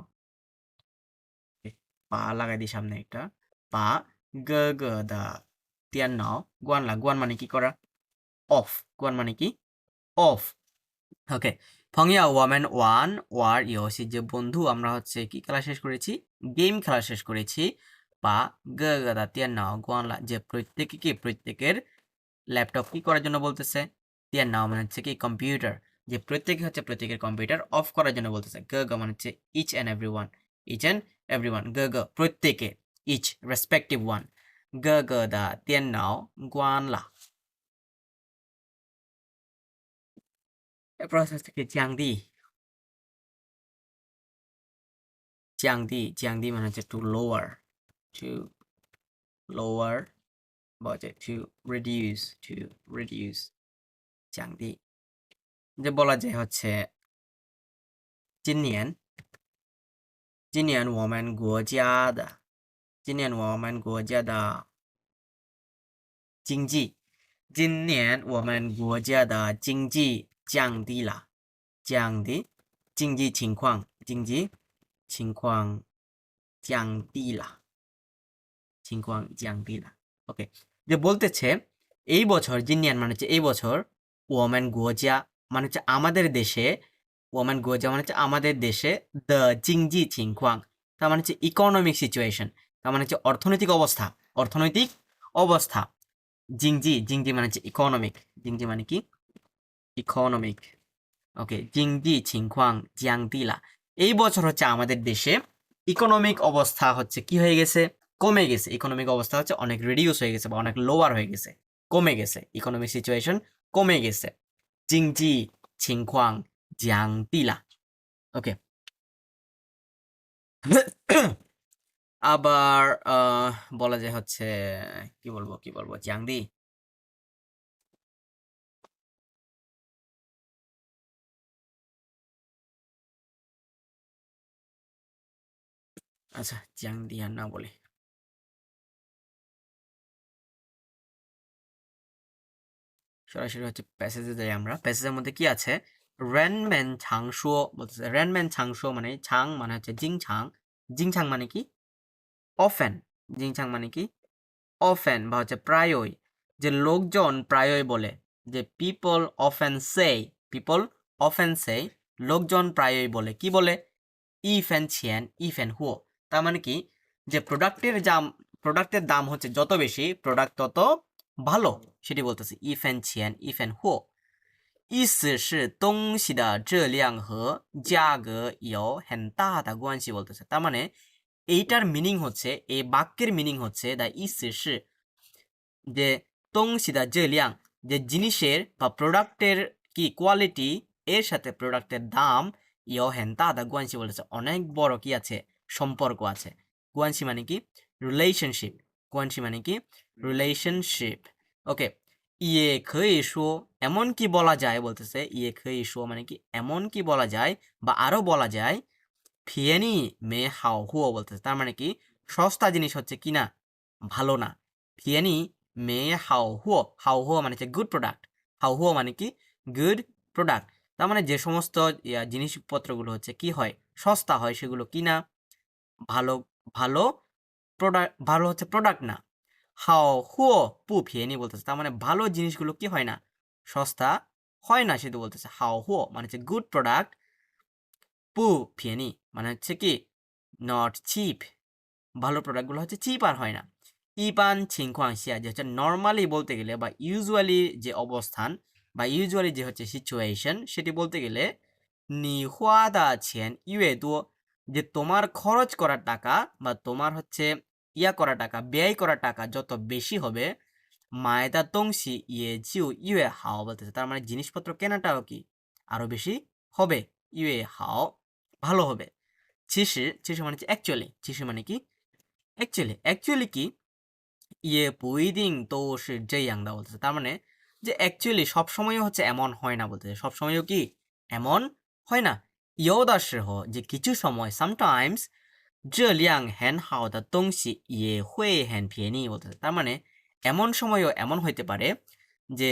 পা লাগাই দিই সামনে একটা পা, গ গ দ 电脑 গোয়ান লা, গোয়ান মানে কি করা, অফ, গোয়ান মানে কি অফ। ওকে, ফংইয়া ওয়ামেন ওয়ান ওয়ার ইয়োশি, যে বন্ধু আমরা হচ্ছে কি খেলা শেষ করেছি, গেম খেলা শেষ করেছি, বা গগদা তিয়ান্নাও গোয়ানলা, যে প্রত্যেকে কি প্রত্যেকের ল্যাপটপ কি করার জন্য বলতেছে, তিয়ান্নাও মানে হচ্ছে কি কম্পিউটার, যে প্রত্যেকে হচ্ছে প্রত্যেকের কম্পিউটার অফ করার জন্য বলতেছে। গগ মানে হচ্ছে each and every one, each and every one, গগ প্রত্যেকে, ইচ রেসপেক্টিভ ওয়ান, গগদা তিয়ান্নাও গোয়ানলা। এরপর হচ্ছে কি জিয়াংদি, জিয়াংদি মানে হচ্ছে টু লোয়ার, টু লোয়ার, বা হচ্ছে টু রিডিউস, জিয়াংদি। যে বলা যায় হচ্ছে জিনিয়ান,我们国家的，今年我们国家的经济，今年我们国家的经济降低了，降低经济情况，经济情况降低了，情况降低了。ওকে, যে বলতেছে এই বছর, জিনিয়ান মানে হচ্ছে এই বছর, ওমেন গোজা মানে হচ্ছে আমাদের দেশে, ওমেন গোজা মানে হচ্ছে আমাদের দেশে, দ্য জিংজি চিংখোয়াং তার মানে হচ্ছে ইকোনমিক সিচুয়েশন, তার মানে হচ্ছে অর্থনৈতিক অবস্থা, অর্থনৈতিক অবস্থা। জিংজি মানে হচ্ছে ইকোনমিক, জিংজি মানে কি ইকোনমিক। ওকে, জিংজি চিংখোয়াং জিয়াংদিলা, এই বছর হচ্ছে আমাদের দেশে ইকোনমিক অবস্থা হচ্ছে কি হয়ে গেছে, কমে গেছে। ইকোনমিক অবস্থা হচ্ছে অনেক রিডিউস হয়ে গেছে বা অনেক লোয়ার হয়ে গেছে, কমে গেছে, ইকোনমিক সিচুয়েশন কমে গেছে। জিংজি চিংখোয়াং জিয়াংদিলা। ওকে, আবার বলা যায় হচ্ছে কি বলবো জিয়াংদি, আচ্ছা জিয়াংদি আর না বলে সরাসরি হচ্ছে প্যাসেজে যাই আমরা। প্যাসেজের মধ্যে কি আছে, রেনম্যান ছাংশুও বলতেছে। রেনম্যান ছাংশুও মানে ছাং মানে হচ্ছে জিংছাং, জিংছাং মানে কি অফেন, জিংছাং মানে কি অফেন বা হচ্ছে প্রায়ই, যে লোকজন প্রায়ই বলে, যে পিপল অফেন সে, পিপল অফেন সে, লোকজন প্রায়ই বলে, কি বলে, ইফেন ছিয়েন ইফেন হুও, তার মানে কি যে প্রোডাক্টের দাম হচ্ছে যত বেশি, প্রোডাক্ট তত ভালো, সেটি বলতেছে ইফেন ছিয়েন ইফেন হুও। 意思是东西的质量和价格有很大的关系বলতেছে। তার মানে এইটার মিনিং হচ্ছে, এই বাক্যের মিনিং হচ্ছে, দা ইসে যে তংসিদা জেলিয়াং, যে জিনিসের বা প্রোডাক্টের কি কোয়ালিটি, এর সাথে প্রোডাক্টের দাম ইয় হেন দাদা গুয়ানসি বলেছে, অনেক বড় কি আছে, সম্পর্ক আছে। গুয়ানসি মানে কি রিলেশনশিপ, গুয়ানসি মানে কি রিলেশনশিপ। ওকে, ইয়ে খেয়ে শো এমন কি বলা যায় বলতেছে, ইয়ে খেয়ে শো মানে কি এমন কি বলা যায় বা আরো বলা যায়, ফিয়েনি মে হাও হুও বলতেছে, তার মানে কি সস্তা জিনিস হচ্ছে কি না, ভালো না। ফিয়েনি মে হাও হুও মানে হচ্ছে গুড প্রোডাক্ট, হাও হুও মানে কি গুড প্রোডাক্ট, তার মানে যে সমস্ত জিনিসপত্রগুলো হচ্ছে কি হয়, সস্তা হয়, সেগুলো কি না, ভালো, ভালো প্রোডাক্ট, ভালো হচ্ছে প্রোডাক্ট না। হাও হুও পু ফিয়েনি বলতেছে, তার মানে ভালো জিনিসগুলো কি হয় না, সস্তা হয় না, সেটা বলতেছে। হাও হুও মানে হচ্ছে গুড প্রোডাক্ট, পু ফিয়েনি মানে হচ্ছে কি নট চিপ, ভালো প্রোডাক্টগুলো হচ্ছে চিপ আর হয় না। ইপান ছিংখোয়াংশিয়া যে হচ্ছে নর্মালি বলতে গেলে বা ইউজুয়ালি যে অবস্থান বা ইউজুয়ালি যে হচ্ছে সিচুয়েশন, সেটি বলতে গেলে নি হুয়াদা ছেন ইউয়ে দো, যে তোমার খরচ করার টাকা বা তোমার হচ্ছে করা টাকা, ব্যয় করা টাকা যত বেশি হবে, মায়দা তংশি ইয়ে জিও ইউয়ে হাও বলতেছে, তার মানে জিনিসপত্র কেনাটাও কি আরো বেশি হবে, ইউয়ে হাও ভালো হবে। চিশি মানে অ্যাকচুয়ালি, চিশি মানে কি অ্যাকচুয়ালি কি ইয়ে বুইদিং তো সে যেয়াংদা বলতেছে, তার মানে যে অ্যাকচুয়ালি সবসময় হচ্ছে এমন হয় না বলতেছে, সবসময়ও কি এমন হয় না। ইয়োদাসহ যে কিছু সময়, সামটাইমস 这样很好的东西也会很便宜বলতেছে, তার মানে এমন সময়ও এমন হইতে পারে যে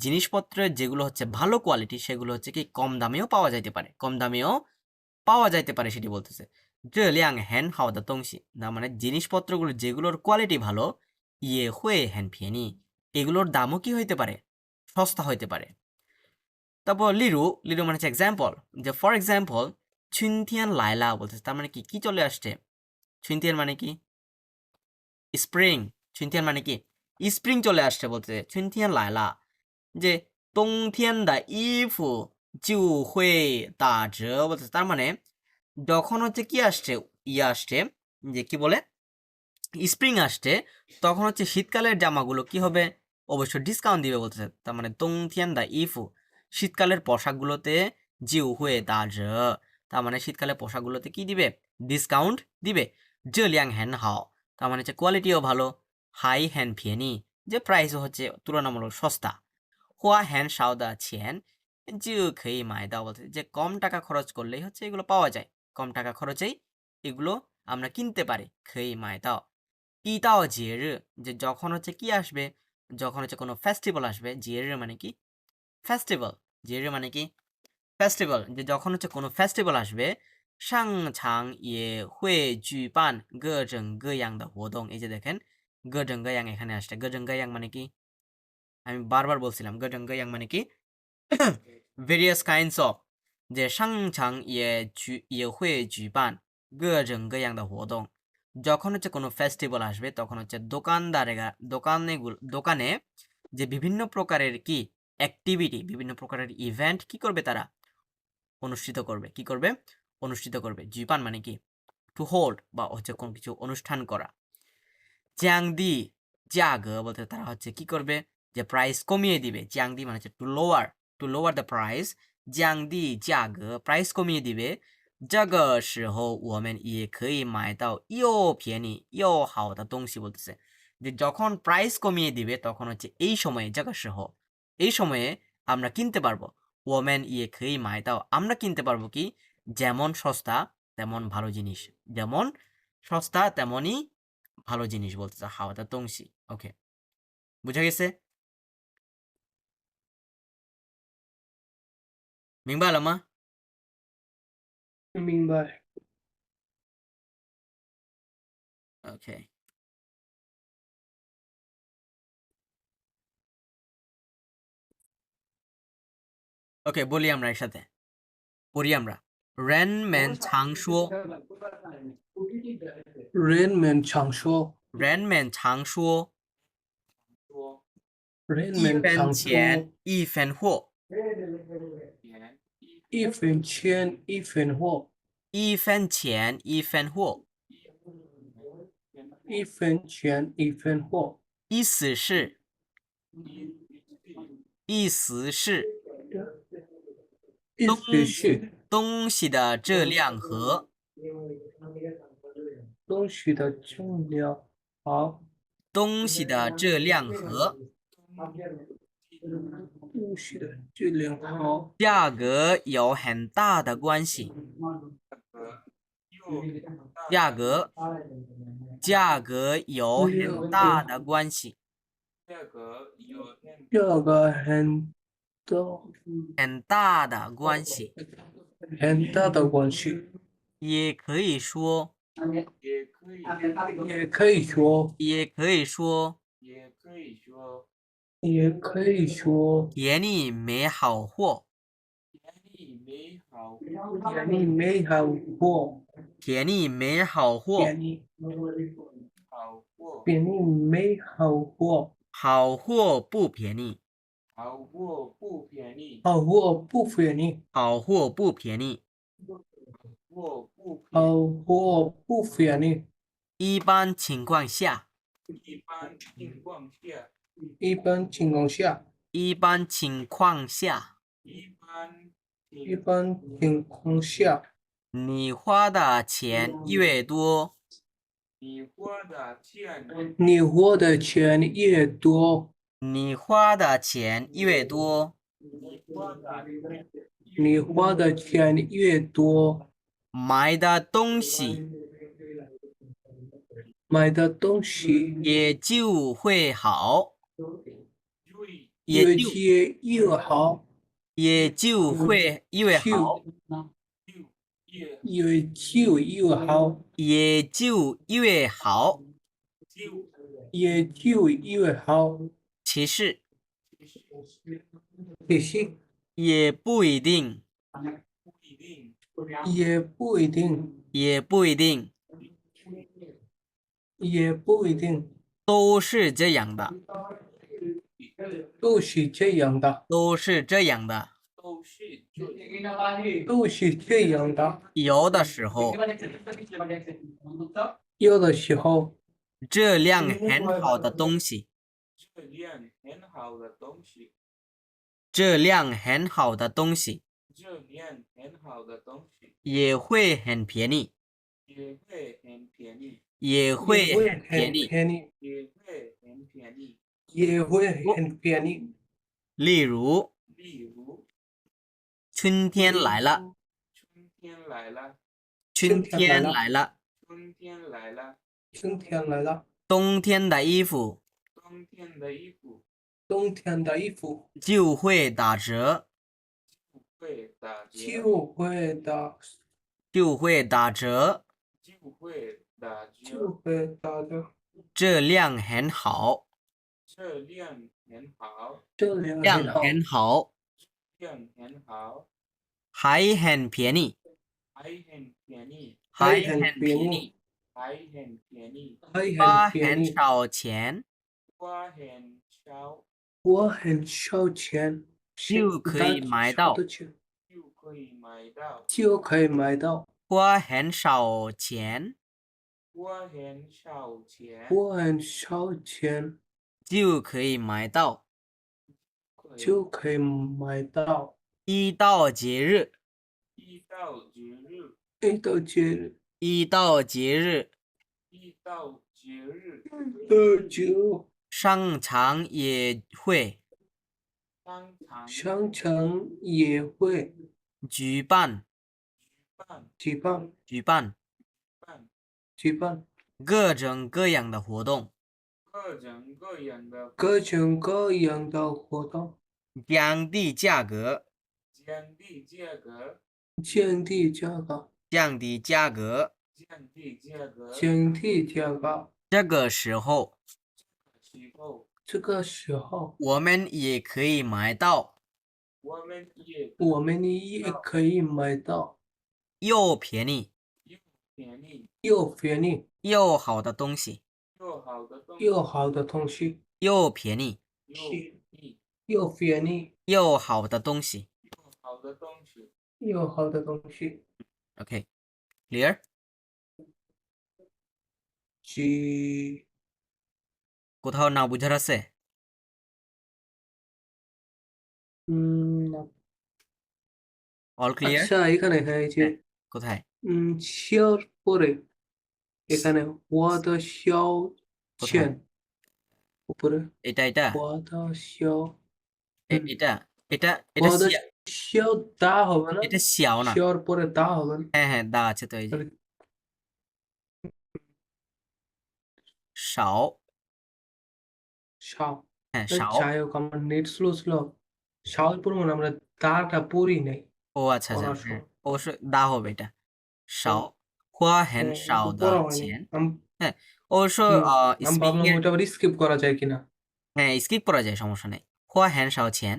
জিনিসপত্রের যেগুলো হচ্ছে ভালো কোয়ালিটি, সেগুলো হচ্ছে কি কম দামেও পাওয়া যাইতে পারে, কম দামেও পাওয়া যাইতে পারে, সেটি বলতেছে। 这样很好的东西না মানে জিনিসপত্রগুলো যেগুলোর কোয়ালিটি ভালো, ইয়ে হয়ে হ্যান ফিয়েনি, এগুলোর দামও কি হইতে পারে, সস্তা হইতে পারে। তারপর লিরু মানে হচ্ছে এক্সাম্পল, যে ফর এক্সাম্পল 春天来了বলতেছে, তার মানে কি কি চলে আসছে, 春天মানে কি spring 春天মানে কি spring চলে আসছে বলতে 春天来了 যে 冬天的衣服就会打折 বলতে তার মানে যখন হচ্ছে কি আসছে আসছে যে কি বলে স্প্রিং আসছে তখন হচ্ছে শীতকালের জামাগুলো কি হবে অবশ্য ডিসকাউন্ট দিবে বলতেছে তার মানে 冬天的衣服 শীতকালের পোশাকগুলোতে জিউ হুয়ে দাজ তার মানে শীতকালের পোশাকগুলোতে কি দিবে ডিসকাউন্ট দিবে 这样很好 তার মানে হচ্ছে কোয়ালিটিও ভালো হাই হ্যান্ড ফিয়েনি যে প্রাইসও হচ্ছে তুলনামূলক সস্তা হুয়া হ্যান্ড সাও দা ছেন যে খেয়ে মায় দাও বলতে যে কম টাকা খরচ করলেই হচ্ছে এগুলো পাওয়া যায় কম টাকা খরচেই এগুলো আমরা কিনতে পারি খেয়ে মায় দাও 一到节日 যে যখন হচ্ছে কি আসবে যখন হচ্ছে কোনো ফেস্টিভ্যাল আসবে 节日 মানে কি ফেস্টিভ্যাল 节日 মানে কি ফেস্টিভ্যাল যে যখন হচ্ছে কোনো ফেস্টিভ্যাল আসবে 商场也会举办各种各样的活动 এই যে দেখেন 各种各样এখানে আসছে 各种各样মানে কি আমি বারবার বলছিলাম 各种各样মানে কি various kinds of যে 商场也会举办各种各样的活动 যখন হচ্ছে কোনো ফেস্টিভ্যাল আসবে তখন হচ্ছে দোকানে যে বিভিন্ন প্রকারের কি অ্যাক্টিভিটি বিভিন্ন প্রকারের ইভেন্ট কি করবে তারা অনুষ্ঠিত করবে কি করবে অনুষ্ঠিত করবে জিপান মানে কি টু হোল্ড বা হচ্ছে কোনো কিছু অনুষ্ঠান করা জ্যাংদি জ্যাগ বলতে তারা হচ্ছে কি করবে যে প্রাইস কমিয়ে দিবে জ্যাংদি মানে হচ্ছে টু লোয়ার দ্য প্রাইস জ্যাংদি জ্যাগ প্রাইস কমিয়ে দিবে 这个时候我们也可以买到又便宜又好的东西 বলতেছে যে যখন প্রাইস কমিয়ে দিবে তখন হচ্ছে এই সময়ে 这个时候 এই সময়ে আমরা কিনতে পারবো 我们也可以买到 আমরা কিনতে পারবো কি যেমন সস্তা তেমন ভালো জিনিস যেমন সস্তা তেমনই ভালো জিনিস বলতেছে 好的东西 ওকে বুঝা গেছে 明白了吗明白。 ওকে ওকে বলি আমরা একসাথে পড়ি আমরা 人们常说人们常说，人们常说人一分们常说，钱一分货一分钱一分货，一分钱一分货一分钱一分货。意思是意思是意思是东西的质量和东西的质量好，东西的质量和东西的质量好，价格有很大的关系。价格有很大的关系，这个很多很大的关系，很大的关系，也可以说，也可以说，也可以说，也可以说，便宜没好货，便宜没好货，便宜没好货，便宜便宜没好货，好货不便宜，好货不便宜，好货不便宜。好货不便宜。一般情况下，一般情况下，一般情况下，一般情况下，你花的钱越多，你花的钱越多，你花的钱越多，你花的钱越多，买的东西买的东西也就会好，越接越好，也就会越好，越就越好，也就越好。也就越好。其实可惜也不一定，也不一定，也不一定。也不一定，都是这样的，都是这样的，都是这样的。都是这样的。有的时候，有的时候，这辆很好的东西，这辆很好的东西也会很便宜，也会很便宜。也会很便宜，也会很便宜。例如，春天来了，春春天来了，天来了，春天来了，冬天的衣服冬天的衣服就会打折，就会打，就会打折。就会打的。这辆很好，这样量很好，很好，还很便宜，还很便宜，还很便宜，还花很便宜。很少钱我很少钱，就可以买到，少的钱就可以买到。花很少钱我很少钱就可以买到。就可以买到。一到节日，一到节日一到节日，的就商场也会商场也会举办举办举办举办各种各样的活动，各种各样的活动，降低价格，降低价格，降低价格。降低价格。这个时候，这个时候，我们也可以买到我们也可以买到又便宜又便宜又好的东西，又好的东西，又便宜又便宜又好的东西。又好的东西。 OK, clear? জি কোথাও না বুঝার আছে? না। All clear? আচ্ছা, এখানে হ্যাঁ এই যে হ্যাঁ, কোথায়? শিওর পরে এখানে ওয়াদ শিও কোথায়? চেন উপরে এটা ওয়াদ শিও এটা এটা এটা ওয়াদ সিয়া শিও দা হবে না, এটা শিয়াও না। শিওর পরে দা হবে না। হ্যাঁ দা আছে তো এই যে তাহলে শাও শাও। হ্যাঁ শাও। যাই হোক, আমার নেট স্লো ছিল, শাওর পরে মানে আমরা দাটা পড়ি নাই ও আচ্ছা পড়ার হ্যাঁ সময়। অবশ্যই দা হবে এটা শাও হ্যাঁ, হুয়া হ্যান হ্যাঁ, শাও কিন্তু দা পড়া হয়নি। ছেন হ্যাঁ অবশ্য আমি স্পিকিং ভাবলাম এর ওইটা আবার স্কিপ করা যায় কিনা। হ্যাঁ স্কিপ করা যায় সমস্যা নেই হুয়া হ্যান শাও ছেন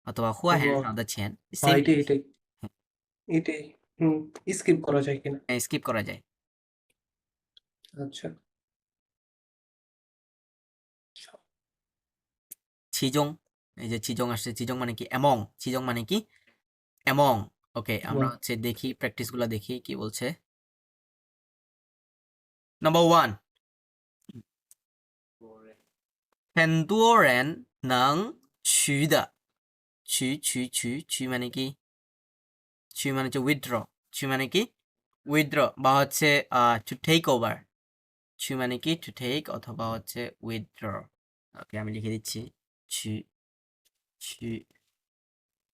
অথবা হুয়া হ্যান ও, শাও দা ছেন হ্যাঁ, সেম এটাই এটাই এটাই স্কিপ করা যায় কিনা। স্কিপ করা যায় আচ্ছা, ছিজং এই যে ছিজং আসছে ছিজং মানে কি অ্যামং ছিজং মানে কি অ্যামং ওকে আমরা হচ্ছে দেখি প্র্যাকটিসগুলো দেখি কি বলছে নাম্বার 1很多人能取的取মানে কি取মানে হচ্ছে withdraw取মানে কি withdraw বা হচ্ছে to take over取মানে কি to take অথবা হচ্ছে withdraw ওকে আমি লিখে দিচ্ছি取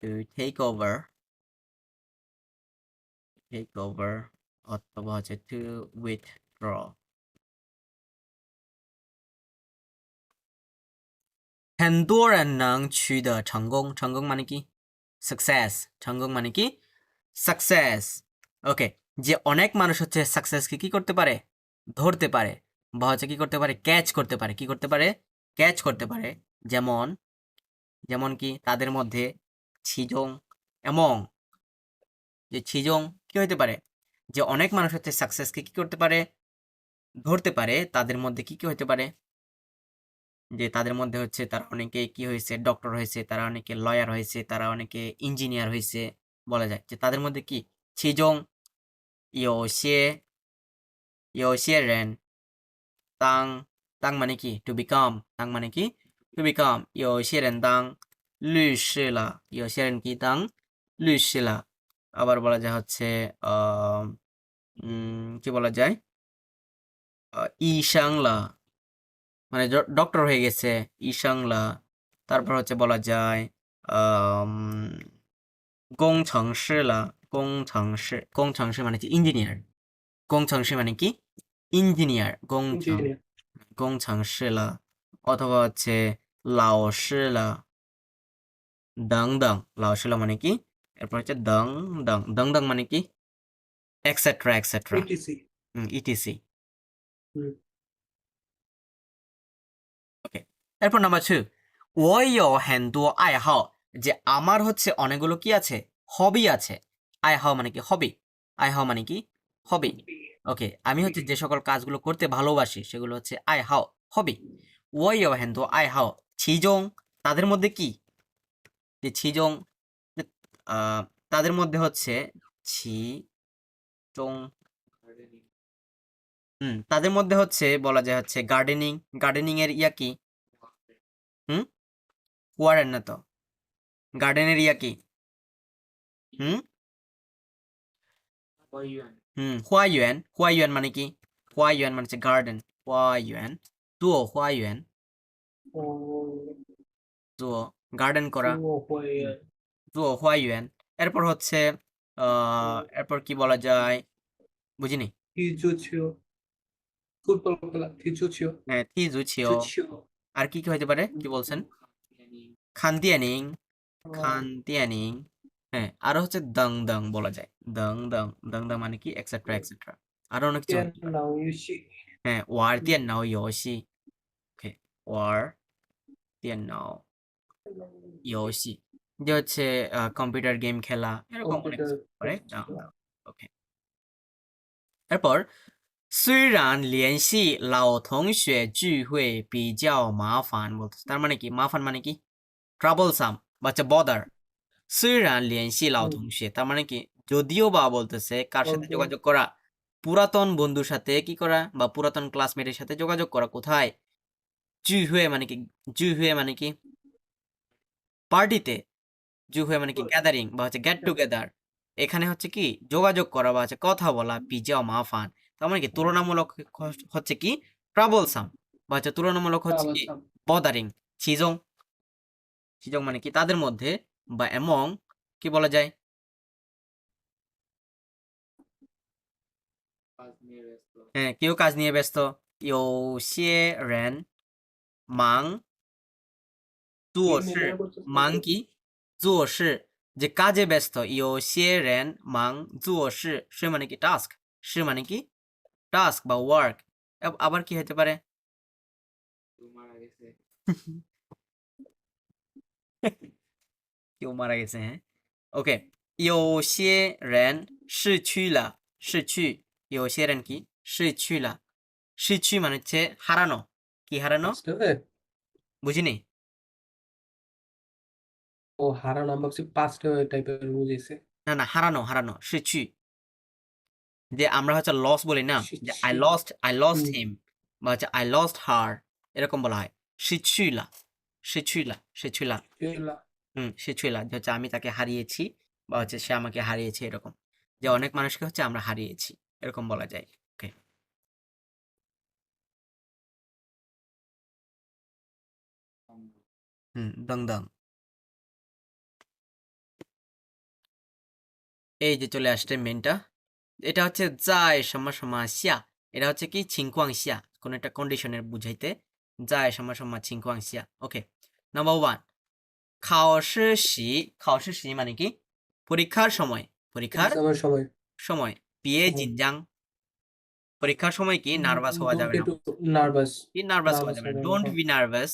to take over অথবা হচ্ছে to withdraw很多人能取得成功成功মানে কি success成功মানে কি success ওকে যে অনেক মানুষ হচ্ছে সাকসেসকে কি করতে পারে ধরতে পারে বা হচ্ছে কি করতে পারে ক্যাচ করতে পারে কি করতে পারে ক্যাচ করতে পারে যেমন যেমন কি তাদের মধ্যে ছিজং এবং যে ছিজং কি হতে পারে যে অনেক মানুষ হচ্ছে সাকসেসকে কি করতে পারে ধরতে পারে তাদের মধ্যে কি কি হতে পারে, যে তাদের মধ্যে হচ্ছে তারা অনেকে কি হয়েছে, ডক্টর হয়েছে, তারা অনেকে লয়ার হয়েছে, তারা অনেকে ইঞ্জিনিয়ার হয়েছে, বলা যায় যে তাদের মধ্যে কি 其中有些人当মানে কি to become, 当মানে কি to become, 有些人当律师了，有些人কি 当律师了। আবার বলা যায় হচ্ছে কি বলা যায়, 医生了মানে ডক্টর হয়ে গেছে, 医生了। তারপর হচ্ছে বলা যায় আম, 工程师了, 工程师মানে কি ইঞ্জিনিয়ার, 工程师মানে কি ইঞ্জিনিয়ার, ，engineer，工程师了। অথবা হচ্ছে 老师了等等, 老师了মানে কি, এরপর হচ্ছে 等等মানে কি এক্সেট্রা এক্সেট্রা, etc， ইটিসি। হুম, ওকে, এরপর নাম্বার 2, 我有很多爱好, যে আমার হচ্ছে অনেকগুলো কি আছে, হবি আছে। আইহাও মানে কি হবি, আইহাও মানে কি হবি। ওকে, আমি হচ্ছে যে সকল কাজগুলো করতে ভালোবাসি সেগুলো হচ্ছে আইহাও, হবি। 我有很多爱好, 其中তাদের মধ্যে কি, যে 其中 আহ, তাদের মধ্যে হচ্ছে 其中 তাদের মধ্যে হচ্ছে বলা যায় হচ্ছে গার্ডেনিং, গার্ডেনিং এর ইয়া কি, হুম ওয়ারেন না তো, গার্ডেনের ইয়া কি, হুম হুয়াইয়ুয়ান, হুয়াইয়ুয়ান মানে কি, হুয়াইয়ুয়ান মানে হচ্ছে গার্ডেন, হুয়াইয়ুয়ান, তুও হুয়াইয়ুয়ান, 哦， তুও গার্ডেন করা, 自我会 তুও হুয়াইয়ুয়ান। এরপর হচ্ছে এরপর কি বলা যায়, বুঝিনি। 踢足球，ফুটবল খেলা, 踢足球， হ্যাঁ, 踢足球। 足球， আর কি কি হতে পারে, কি বলছেন, 看电影, 看电影। হ্যাঁ, আরো হচ্ছে দং দং বলা যায়, দং দং, দং দং মানে কি এক্সেট্রা এক্সেট্রা, আরো অনেক কিছু 电 হতে পারে। 脑游戏， হ্যাঁ, 玩电脑游戏, ওকে, 玩电脑游戏, যে হচ্ছে কম্পিউটার গেম খেলা, এরকম অনেক কিছু ，computer， হতে পারে, দং দং। ওকে, এরপর 虽然联系老同学聚会比较麻烦বলতেছে, তার মানে কি মাফান মানে কি ট্রাবলসাম বা হচ্ছে বদার। 虽然联系老同学তার মানে কি যদিও বা বলতেছে কার সাথে ওকে, যোগাযোগ করা, পুরাতন বন্ধুর সাথে কি করা বা পুরাতন ক্লাসমেটের সাথে যোগাযোগ করা, কোথায়, 聚会মানে কি, 聚会মানে কি পার্টিতে, 聚会মানে কি গ্যাদারিং বা হচ্ছে গেট টুগেদার। এখানে হচ্ছে কি যোগাযোগ করা বা হচ্ছে কথা বলা, পিজাও মাফান, তার মানে কি তুলনামূলক হচ্ছে কি ট্রাবলসাম বা হচ্ছে তুলনামূলক হচ্ছে কি troublesome, বদারিং। সিজং, সিজং মানে কি তাদের মধ্যে বা এমং কি বলা যায়, হ্যাঁ কেউ কাজ নিয়ে ব্যস্ত, 有些人忙做 কি 事, মেলা করতেছে, 忙কি 做事, যে কাজে ব্যস্ত, 有些人忙做事, 是মানে কি টাস্ক, 是মানে কি টাস্ক বা ওয়ার্ক। আবার কি হতে পারে, কেউ মারা গেছে, হ্যাঁ। ওকে, 有些人逝去了, 逝去, 有些人কি 逝去了, 逝去মানে হচ্ছে হারানো, কি হারানো, বুঝতে হবে? বুঝিনি। ও হারানো, আমি ভাবছি পাস্ট টাইপের বুঝেছে, না না, হারানো হারানো, 逝去, যে আমরা হচ্ছে লস বলি না, যে আই লস্ট হুম, হিম বা হচ্ছে আই লস্ট হার, এরকম বলা হয় 逝去了, 逝去了, 逝去了, এলা, 逝去了, যে হচ্ছে আমি তাকে হারিয়েছি বা হচ্ছে সে আমাকে হারিয়েছে, এরকম, যে অনেক মানুষকে হচ্ছে আমরা হারিয়েছি, এরকম বলা যায়। ওকে, দং দং, এই যে চলে আসছে মেনটা, এটা হচ্ছে যায় সময় সময় সিয়া, এটা হচ্ছে কি ছিংকুয়াং সিয়া, কোন একটা কন্ডিশনের বুঝাইতে, যায় সময় সময় ছিংকুয়াং সিয়া। ওকে, নাম্বার 1, 考试时, 考试时মানে কি পরীক্ষার সময়, পরীক্ষার এক্সামের সময়, সময়, বিয়ে সময়, জিনজাং, পরীক্ষার সময় কি নার্ভাস হওয়া ডোন্ট যাবে না, গেট নার্ভাস, কি নার্ভাস হওয়া নার্ভাস যাবে না, হবে না, don't be nervous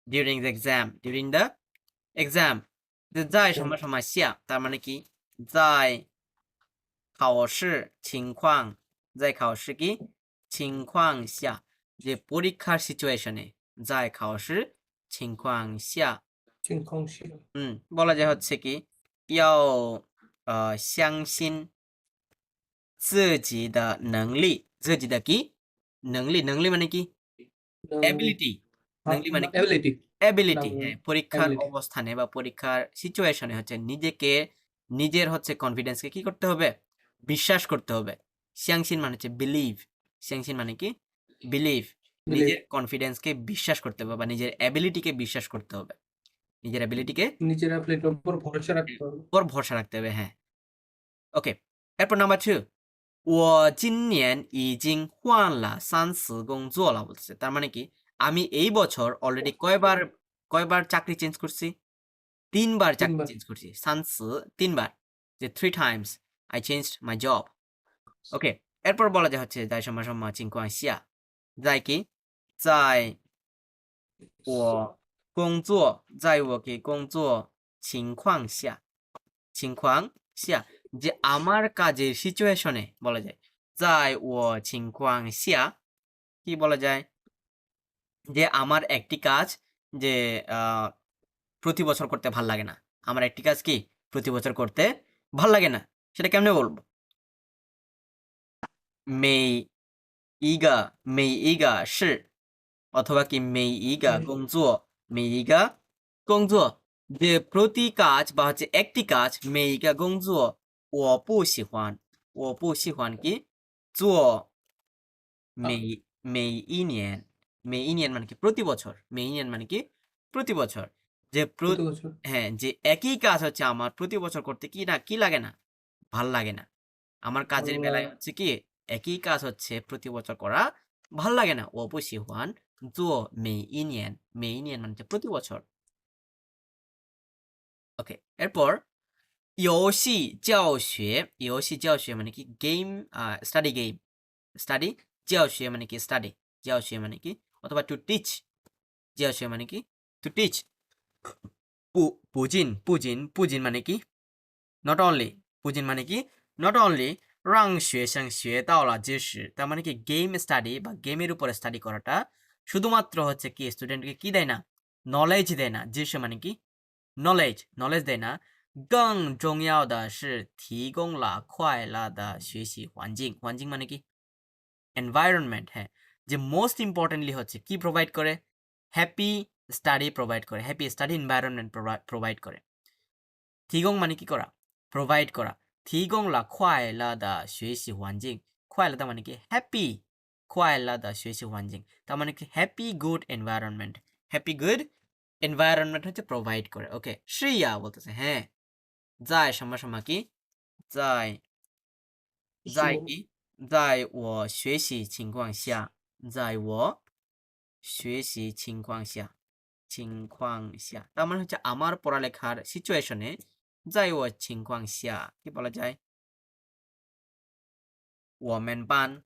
during the exam, during the exam. যায় হ্যাঁ, সময় সময় সিয়া তার মানে কি, যায় 考试情况, 在考试কি 情况下 যে পরীক্ষার সিচুয়েশনে 在考试情况下 চিনখংশিয়া বলা যায় হচ্ছে কি 要相信自己的能力自己的কি能力মানে কি অ্যাবিলিটি নংলি মানে কি এবিলিটি অ্যাবিলিটি নাম হ্যাঁ পরীক্ষার ability। অবস্থানে বা পরীক্ষার সিচুয়েশনে হচ্ছে নিজের হচ্ছে কনফিডেন্সকে কি করতে হবে বিশ্বাস করতে হবে সিয়াংশিন মানে হচ্ছে বিলিভ সিয়াংশিন মানে কি বিলিভ বিলিভ নিজের কনফিডেন্সকে বিশ্বাস করতে হবে বা নিজের অ্যাবিলিটিকে বিশ্বাস করতে হবে নিজের অ্যাবিলিটিকে নিজের অ্যাবিলিটির উপর ভরসা রাখতে হবে। উপর ভরসা রাখতে হবে হ্যাঁ ওকে এরপর নাম্বার 2我今年已经换了3次工作了বলতেছে তার মানে কি আমি এই বছর অলরেডি কয়বার চাকরি চেঞ্জ করছি 3বার চাকরি তিনবার চেঞ্জ করছি 3次 3বার যে 3 times I changed my job ওকে এরপর বলা যায় হচ্ছে在什么什么情况下在কি 在我工作在我给工作情况下情况下যে আমার কাজের সিচুয়েশনে বলা যায় 在我情况下কি বলা যায় যে আমার একটি কাজ যে আহ, প্রতি বছর করতে ভাল লাগে না আমার একটি কাজ কি প্রতি বছর করতে ভাল লাগে না সেটা কেমনে বলবো 每一个事 অথবা কি 每一个工作 যে প্রতি কাজ বা হচ্ছে একটি কাজ 每一个工作我不喜欢কি 做每一年মানে কি প্রতি বছর 每一年মানে কি প্রতি বছর যে প্রতি বছর হ্যাঁ যে একই কাজ হচ্ছে আমার প্রতি বছর করতে কি লাগে না ভাল লাগে না আমার কাজের বেলায় হচ্ছে কি একই কাজ হচ্ছে প্রতি বছর করা ভাল লাগে না 我不喜欢做每一年মানে হচ্ছে প্রতি বছর ওকে এরপর 游戏教学মানে কি গেম স্টাডি স্টাডি 教学মানে কি স্টাডি 教学মানে কি অথবা টু টিচ 教学মানে কি টু টিচ 不仅মানে কি not only 不仅মানে কি not only 让学生学到了知识তার মানে কি গেম স্টাডি বা গেমের উপরে স্টাডি করাটা শুধুমাত্র হচ্ছে কি স্টুডেন্টকে কি দেয় না নলেজ দেয় না知识মানে কি নলেজ দেয় না更重要的是提供了快乐的学习环境মানে কি এনভায়রনমেন্ট হ্যাঁ যে মোস্ট ইম্পর্টেন্টলি হচ্ছে কি প্রোভাইড করে হ্যাপি স্টাডি প্রোভাইড করে হ্যাপি স্টাডি এনভায়রনমেন্ট প্রোভাইড করে 提供মানে কি করা প্রোভাইড করা 提供了快乐的学习环境快乐মানে কি হ্যাপি 快乐的学习环境তার মানে কি happy good environment happy good environment হচ্ছে প্রোভাইড করে ওকে 是呀 বলতেছে হ্যাঁ 在什么什么কি 在কি 在我学习情况下在我学习情况下তার মানে হচ্ছে আমার পড়ালেখার সিচুয়েশনে 在我情况下কি বলা যায় 我们班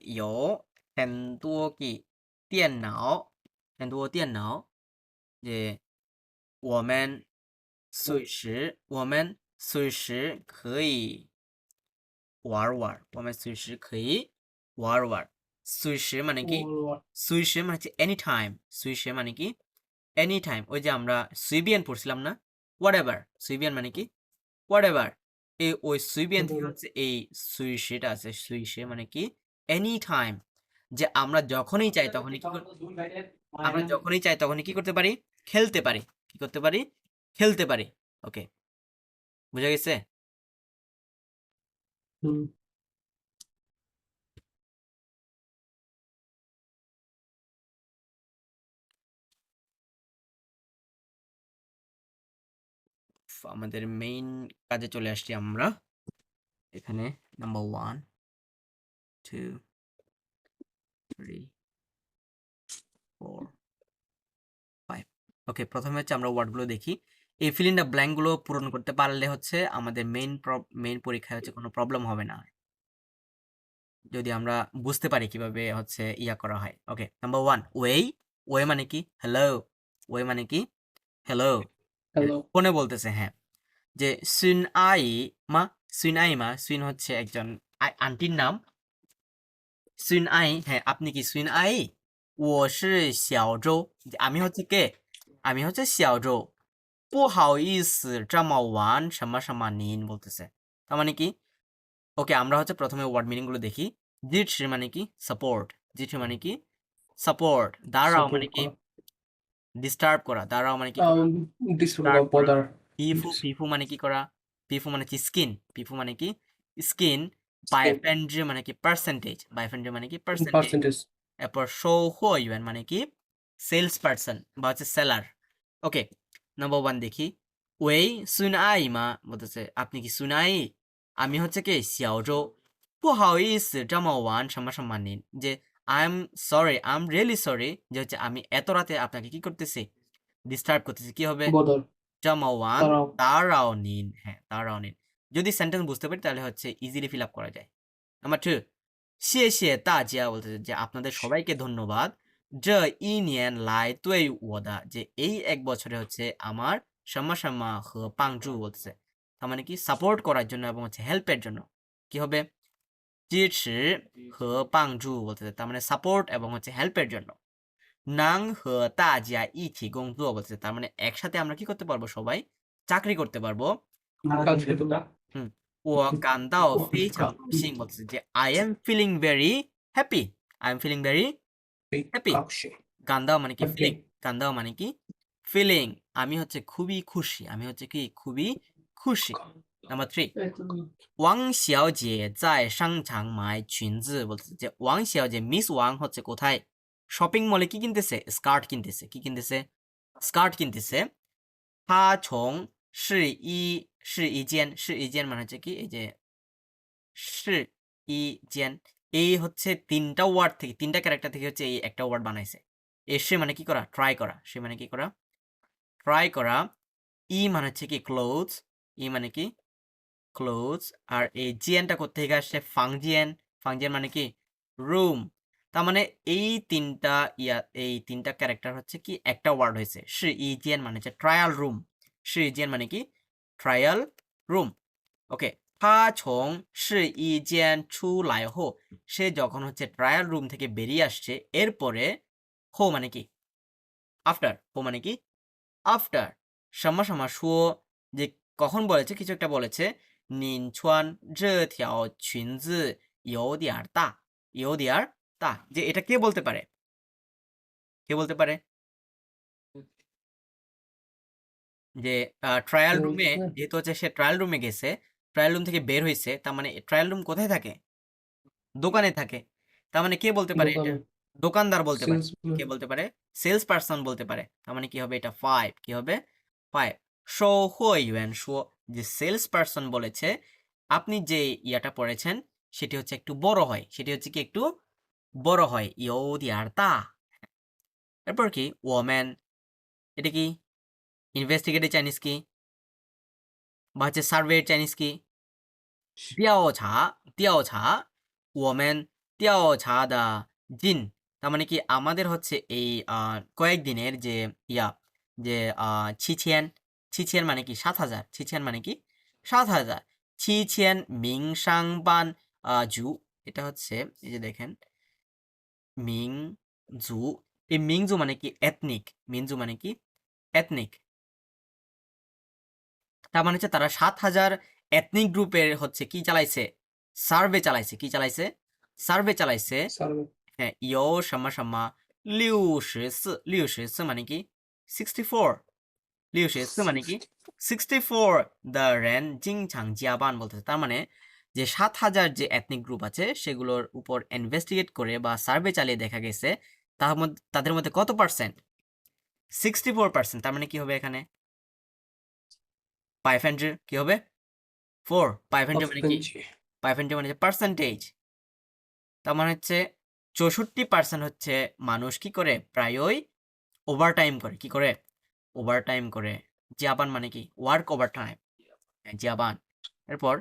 有很多个电脑যে 我们随时可以玩随时মানে কি 随时মানে হচ্ছে এনি টাইম 随时মানে কি এনি টাইম ওই যে আমরা সুইবিয়ান পড়ছিলাম না হোয়াটএভার সুইবিয়ান মানে কি হোয়াটএভার ওই সুইবিয়ান থেকে হচ্ছে এই সুইশিটা আছে সুইশে মানে কি এনি টাইম যে আমরা যখনই চাই তখনই কি করতে পারি খেলতে পারি কি করতে পারি খেলতে পারি ওকে বুঝা গেছে হুম আমাদের মেইন কাজে চলে আসছি আমরা এখানে নাম্বার 1 2 3 4 5 ওকে প্রথমে হচ্ছে আমরা ওয়ার্ডগুলো দেখি এই ফিল ইন দ্য ব্ল্যাঙ্ক গুলো পূরণ করতে পারলে হচ্ছে আমাদের মেইন পরীক্ষায় হচ্ছে কোনো প্রবলেম হবে না যদি আমরা বুঝতে পারি কিভাবে হচ্ছে ইয়া করা হয় ওকে নাম্বার 1 ওয়ে মানে কি হ্যালো ওয়ে মানে কি হ্যালো হ্যালো ফোনে বলতেছে হ্যাঁ যে সুন আই মা সুন হচ্ছে একজন আন্টির নাম সুইন আই, হ্যাঁ আপনি কি সুইন আই? 我是小周, যে আমি হচ্ছে কে? আমি হচ্ছে 小周. 不好意思这么晚什么什么您বলতেছে, তার মানে কি? ওকে, আমরা হচ্ছে প্রথমে ওয়ার্ড মিনিং গুলো দেখি. 支持মানে কি? সাপোর্ট. 支持মানে কি? সাপোর্ট. দাঁড়াও মানে সাপোর্ট কি? করা ডিস্টার্ব করা. দাঁড়াও মানে কি করা? ডিস্টার্ব ডিস্টার্ব করা. বদার পিফু, পিফু মানে কি করা? পিফু মানে কি স্কিন. পিফু মানে কি স্কিন. বাইফেন্ড্রি মানে কি পার্সেন্টেজ. বাইফেন্ড্রি মানে কি পার্সেন্টেজ. পার্সেন্টেজ এরপর সৌহইউয়ান মানে কি সেলস পার্সন বা হচ্ছে সেলার. ওকে, নাম্বার 1 দেখি. ওই সুনাই মা বলতেছে আপনি কি সুনাই? আমি হচ্ছে কি 小周. 不好意思这么晚什么什么您, যে I am sorry, I am really sorry, যে হচ্ছে আমি এত রাতে আপনাকে কি করতেছি? ডিস্টার্ব করতেছি. কি হবে? বদর 这么晚 তারাও 打扰您. হ্যাঁ, 打扰您. যদি সেন্টেন্স বুঝতে পারি তাহলে হচ্ছে ইজিলি ফিল আপ করা যায়. নাম্বার 2, 谢谢大家বলতেছে যে আপনাদের সবাইকে ধন্যবাদ. 这一年来对我的, যে এই এক বছরে হচ্ছে আমার 什么什么和帮助বলতেছে, তার মানে কি সাপোর্ট করার জন্য এবং হচ্ছে হেল্পের জন্য. কি হবে? 支持和帮助বলতেছে, তার মানে সাপোর্ট এবং হচ্ছে হেল্পের জন্য. 能和大家一起工作বলতেছে, তার মানে একসাথে আমরা কি করতে পারবো? সবাই চাকরি করতে পারবো. কাজ খেতে না 嗯，我感到非常高兴বলতেছে যে I am feeling very happy. I am feeling very happy. কাউশে গান দাও মানে কি Happy. ফিলিং. গান দাও মানে কি ফিলিং. আমি হচ্ছে খুবই খুশি. আমি হচ্ছে কি খুবই খুশি. নাম্বার 3, 王小姐在商场买裙子বলতেছে যে ওয়াং xiaojie, মিস ওয়াং হচ্ছে কোথায়? শপিং মলে কি কিনতেছে? স্কার্ট কিনতেছে. কি কিনতেছে? স্কার্ট কিনতেছে. 她从试衣间মানে হচ্ছে কি এই যে试衣间, এই হচ্ছে তিনটা ওয়ার্ড থেকে, তিনটা ক্যারেক্টার থেকে হচ্ছে এই একটা ওয়ার্ড বানাইছে. সে মানে কি করা? ট্রাই করা. সে মানে কি করা? ট্রাই করা. ই মানে হচ্ছে কি ক্লোথস. ই মানে কি ক্লোথস. আর এই জিএনটা কোথা থেকে আসছে? ফাংজিয়ান. ফাংজিয়ান মানে কি রুম. তার মানে এই তিনটা ক্যারেক্টার হচ্ছে কি একটা ওয়ার্ড হয়েছে. শিইজিয়ান মানে হচ্ছে ট্রায়াল রুম. শিইজিয়ান মানে কি ট্রায়াল রুম. ওকে, 他从试衣间出来后, সে যখন হচ্ছে ট্রায়াল রুম থেকে বেরিয়ে আসছে, এরপরে হো মানে কি আফটার. হো মানে কি আফটার. 什么什么说, যে কখন বলেছে? কিছু একটা বলেছে. 你穿这条裙子有点大. 有点大, যে এটা কে বলতে পারে? কে বলতে পারে? যে ট্রায়াল রুমে, যেহেতু হচ্ছে সে ট্রায়াল রুমে গেছে, ট্রায়াল রুম থেকে বের হয়েছে, তার মানে ট্রায়াল রুম কোথায় থাকে? দোকানে থাকে. তার মানে কে বলতে পারে এটা? দোকানে দোকানদার বলতে পারে. সেলসম্যান কে বলতে পারে? সেলস পারসন বলতে পারে. তার মানে কি হবে? এটা 5. কি হবে? 5. 售货员说, যে সেলস পারসন বলেছে আপনি যে ইয়াটা পড়েছেন সেটি হচ্ছে একটু বড় হয়. সেটি হচ্ছে কি একটু বড় হয়. 有点大. এরপর কি 我们, এটা কি ইনভেস্টিগেটের চাইনিজ কি? বা হচ্ছে সার্ভের চাইনিজ কি? 调查. 调查. 我们调查的进, তার মানে কি আমাদের হচ্ছে এই কয়েকদিনের যে ইয়া, যে ছিছিয়ান. ছিছিয়ান মানে কি 7,000. ছিছিয়ান মানে কি 7,000. 七千名商班জু, এটা হচ্ছে এই যে দেখেন মিংজু. এই মিংজু মানে কি এথনিক. মিংজু মানে কি এথনিক. তার মানে হচ্ছে তারা 7,000 এথনিক গ্রুপের হচ্ছে কি চালাইছে? সার্ভে চালাইছে. কি চালাইছে? সার্ভে চালাইছে. সার্ভে হ্যাঁ, 有什么什么64. 64মানে কি 64. 64মানে কি 64 the 人经常加班বলতেছে. তার মানে যে 7,000 যে এথনিক গ্রুপ আছে সেগুলোর উপর ইনভেস্টিগেট করে বা সার্ভে চালিয়ে দেখা গেছে তাদের মধ্যে কত পার্সেন্ট? 64%. তার মানে কি হবে এখানে? 500 কি হবে? 4. 500 মানে কি? 500 মানে পার্সেন্টেজ. তার মানে হচ্ছে 64% হচ্ছে মানুষ কি করে? প্রায়ই ওভারটাইম করে. কি করে? ওভারটাইম করে. জাপান মানে কি ওয়ার্ক ওভারটাইম. জাপান. এরপর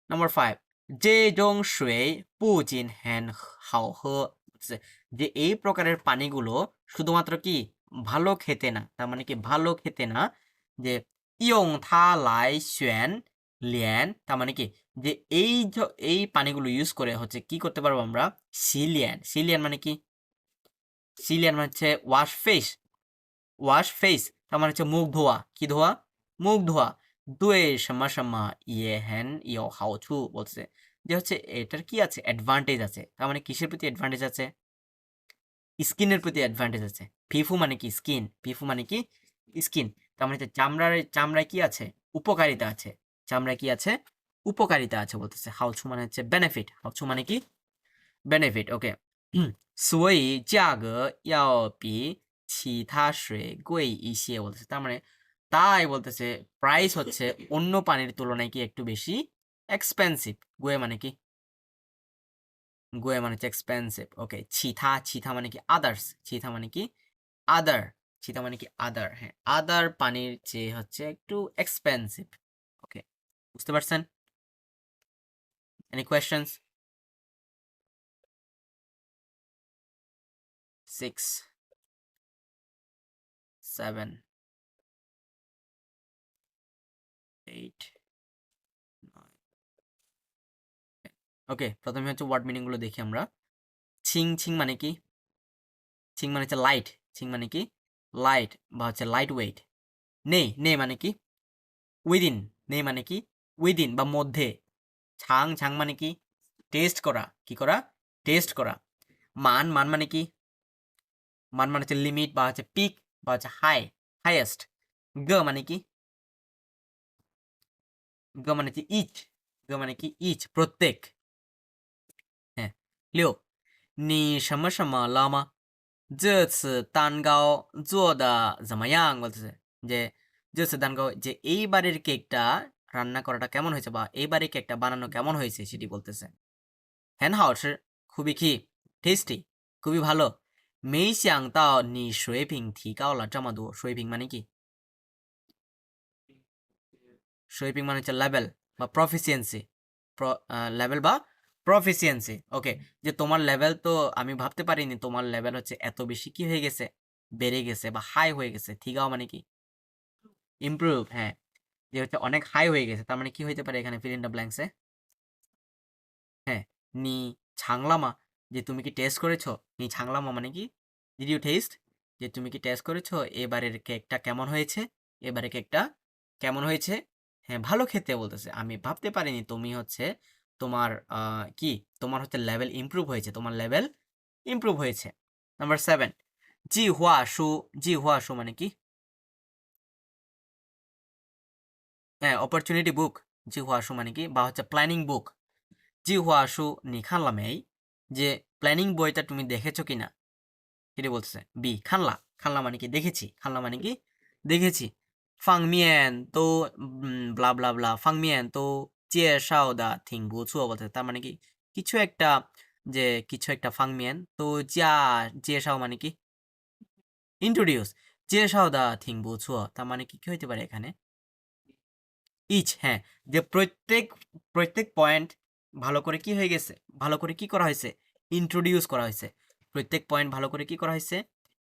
নাম্বার 5, 这种水不仅很好喝, যে এই প্রকারের পানিগুলো শুধুমাত্র কি ভালো খেতে না. তার মানে কি ভালো খেতে না, যে 用它来选脸, তার মানে কি যে এই পানিগুলো ইউজ করে হচ্ছে কি করতে পারবো আমরা, সিলিয়ান মানে কি, সিলিয়ান মানে হচ্ছে ওয়াশ ফেস, তার মানে হচ্ছে মুখ ধোয়া, কি ধোয়া, মুখ ধোয়া। দুই সামা সামা ইয়ে হ্যান ইয় হাওছু বলছে যে হচ্ছে এটার কি আছে, অ্যাডভান্টেজ আছে। তার মানে কিসের প্রতি অ্যাডভান্টেজ আছে, স্কিনের প্রতি অ্যাডভান্টেজ আছে। ফিফু মানে কি স্কিন, ফিফু মানে কি স্কিন, তার মানে হচ্ছে চামড়ায় কি আছে, উপকারিতা আছে, চামড়ায় কি আছে, উপকারিতা আছে বলতেছে। হাওছু মানে হচ্ছে বেনিফিট, হাওছু মানে কি benefit OK 所以价格要比其他水贵一些বলতেছে। তার মানে তাই বলতেছে প্রাইস হচ্ছে অন্য পানির তুলনায় কি একটু বেশি এক্সপেন্সিভ। গুয়ে মানে কি, গুয়ে মানে হচ্ছে এক্সপেন্সিভ। ওকে, ছিথা মানে কি আদার্স, ছিথা মানে কি আদার, ছিথা মানে কি আদার, হ্যাঁ আদার পানির চেয়ে হচ্ছে একটু এক্সপেন্সিভ। ওকে, বুঝতে পারছেন? Any questions? 6 7 8 ওকে, প্রথমে হচ্ছে ওয়ার্ড মিনিং গুলো দেখি আমরা। ছিং মানে কি, ছিং মানে হচ্ছে লাইট, ছিং মানে কি লাইট বা হচ্ছে লাইট ওয়েট। নে মানে কি উইদিন, নে মানে কি উইদিন বা মধ্যে। ছাং মানে কি টেস্ট করা, কি করা, টেস্ট করা। মান মানে কি, মান মানে হচ্ছে লিমিট বা হচ্ছে পিক বা হচ্ছে হাইয়েস্ট। মানে কি, মানে হচ্ছে মানে কি ইচ প্রত্যেক। হ্যাঁ, 六你什么什么了吗？这次蛋糕做的怎么样বলতেছে যে这次蛋糕যে এইবারের কেকটা রান্না করাটা কেমন হয়েছে বা এইবারের কেকটা বানানো কেমন হয়েছে সেটি বলতেছে। 很好吃 খুবই কি টেস্টি, খুবই ভালো।没想到你水平提高了这么多，水平মানে কি, সুইপিং মানে হচ্ছে লেভেল বা প্রফিসিয়েন্সি, লেভেল বা প্রফিসিয়েন্সি। ওকে, যে তোমার লেভেল তো আমি ভাবতে পারিনি তোমার লেভেল হচ্ছে এত বেশি কি হয়ে গেছে, বেড়ে গেছে বা হাই হয়ে গেছে। থিগাও মানে কি ইমপ্রুভ, হ্যাঁ যে হচ্ছে অনেক হাই হয়ে গেছে। তার মানে কি হইতে পারে এখানে ফিল ইন দ্য ব্ল্যাঙ্কসে, হ্যাঁ নি ছাংলামা যে তুমি কি টেস্ট করেছো, নি ছাংলামা মানে কি ডিড ইউ টেস্ট, যে তুমি কি টেস্ট করেছো এবারের কেকটা কেমন হয়েছে, এবারে কেকটা কেমন হয়েছে। হ্যাঁ ভালো খেতে বলতেছে। আমি ভাবতে পারিনি তুমি হচ্ছে তোমার কি তোমার হচ্ছে লেভেল ইমপ্রুভ হয়েছে, তোমার লেভেল ইমপ্রুভ হয়েছে। নাম্বার 7 জি হুয়া শু মানে কি, হ্যাঁ অপরচুনিটি বুক। জি হুয়া শু মানে কি বা হচ্ছে প্ল্যানিং বুক। জি হুয়া শু নি খানলামেই, যে প্ল্যানিং বইটা তুমি দেখেছো কিনা সেটি বলতেছে। বি খানলা মানে কি দেখেছি, খানলা মানে কি দেখেছি। ফাংমিয়ান তো ব্লা ব্লা ব্লা ফাংমিয়ান তো চেয়ে দা থিং বুঝুও বলতে, তার মানে কি কিছু একটা, যে কিছু একটা ফাংমিয়ান তো চেয়ে মানে কি ইন্ট্রোডিউস, চেয়ে দা থিং বুঝুও তার মানে কি কি হইতে পারে এখানে ইচ, হ্যাঁ যে প্রত্যেক পয়েন্ট ভালো করে কি হয়ে গেছে, ভালো করে কি করা হয়েছে, ইন্ট্রোডিউস করা হয়েছে। প্রত্যেক পয়েন্ট ভালো করে কি করা হয়েছে,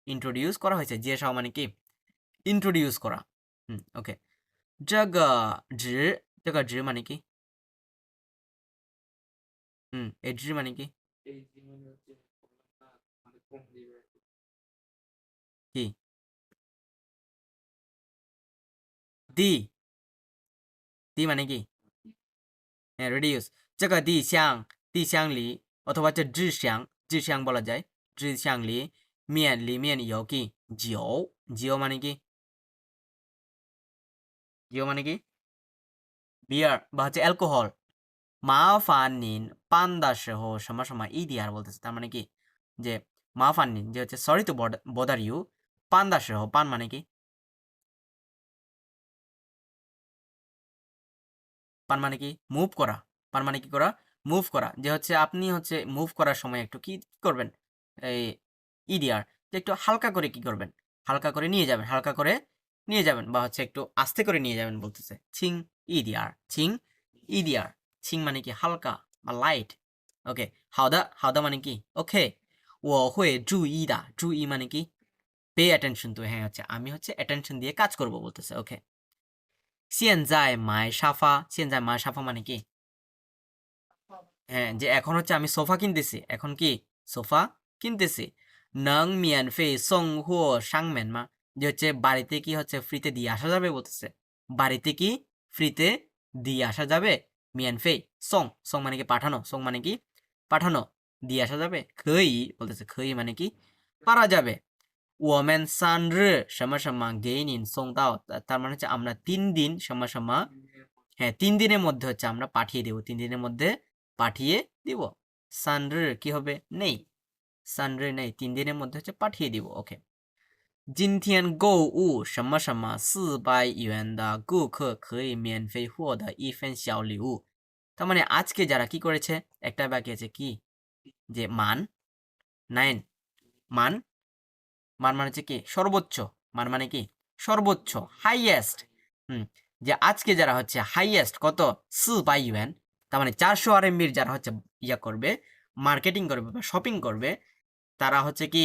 ইন্ট্রোডিউস করা হয়েছে। যে সাও মানে কি ইন্ট্রোডিউস করা। ওকে, 这个值值মানে কি, এই值মানে কি কি দি, দি মানে কি হ্যাঁ রিডিউস। 这个地箱里অথবা হচ্ছে 制香বলা যায়। 制香里面里面有কি জিও মানে কি, জিও মানে কি বিয়ার বা হচ্ছে অ্যালকোহল। মাফানিন পান্দার সহ সমা সমা ই দিয়ার বলতেছে। তার মানে কি যে মাফানিন যে হচ্ছে সরি টু বদার ইউ, পান্দার সহ পান মানে কি, পান মানে কি মুভ করা, পান মানে কি করা মুভ করা। যে হচ্ছে আপনি হচ্ছে মুভ করার সময় একটু কি করবেন, এই ইডিয়ার যে একটু হালকা করে কি করবেন, হালকা করে নিয়ে যাবেন, হালকা করে নিয়ে যাবেন বা হচ্ছে একটু আস্তে করে নিয়ে যাবেন বলতেছে। ছিং ইডিয়ার, ছিং মানে কি হালকা বা লাইট। ওকে, হাওদা মানে কি ওকে, ও হয়ে জু ই মানে কি পে অ্যাটেনশন, তো হ্যাঁ হচ্ছে আমি হচ্ছে অ্যাটেনশন দিয়ে কাজ করব বলতেছে। ওকে, 现在买沙发 মানে কি হ্যাঁ, যে এখন হচ্ছে আমি সোফা কিনতেছি। এখন কি সোফা কিনতেছি। নং মিয়ান ফে সং হুও সাংমেন মা, যে হচ্ছে বাড়িতে কি হচ্ছে ফ্রিতে দিয়ে আসা যাবে বলতেছে। বাড়িতে কি ফ্রিতে দিয়ে আসা যাবে? মিয়ান ফে সং, সং মানে কি পাঠানো, সং মানে কি পাঠানো, দিয়ে আসা যাবে। খই বলতেছে, খই মানে কি পারা যাবে। 我们3日什么什么给您送到，তার মানে হচ্ছে আমরা 3 দিন什么什么, হ্যাঁ 3 দিনের মধ্যে হচ্ছে আমরা পাঠিয়ে দেব, 3 দিনের মধ্যে পাঠিয়ে দিব। 3日কি হবে? নেই, 3日নেই, 3 দিনের মধ্যে হচ্ছে পাঠিয়ে দিব। ওকে।今天购物什么什么400元的顾客可以免费获得一份小礼物। তার মানে আজকে যারা কি করেছে, একটা বাকি আছে কি, যে মান 9, মান, মান মানে হচ্ছে কি সর্বোচ্চ, মান মানে কি সর্বোচ্চ, হাইয়েস্ট। যে আজকে যারা হচ্ছে হাইয়েস্ট কত 400 ইউয়ান, তার মানে 400 আরএমবির যারা হচ্ছে ইয়া করবে, মার্কেটিং করবে বা শপিং করবে, তারা হচ্ছে কি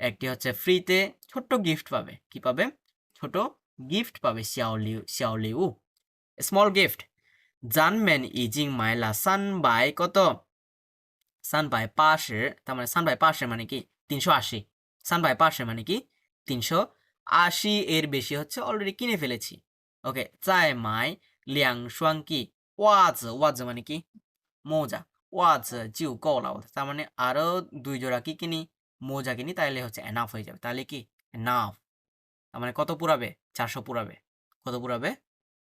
একটি হচ্ছে ফ্রিতে ছোট্ট গিফট পাবে। কি পাবে? ছোট গিফট পাবে, শিয়াওলিউ, শিয়াওলিউ, স্মল গিফট। জানমেন ইজিং মাইলা সানবাই কত, সানবাই 80, তার মানে সানবাই 80 মানে কি 380, সানবাই 80 মানে কি 380 এর বেশি হচ্ছে অলরেডি কিনে ফেলেছি। ওকে, চাই মাই লিয়াং সোয়াং কি ওয়াজ, ওয়াজ মানে কি মোজা, ওয়াজ জিউ গৌলা, তার মানে আরো 2 জোড়া কি কিনি, মোজা কিনি, তাহলে হচ্ছে এনাফ হয়ে যাবে। তাহলে কি এনাফ, তার মানে কত পুরাবে? 400 পুরাবে। কত পুরাবে?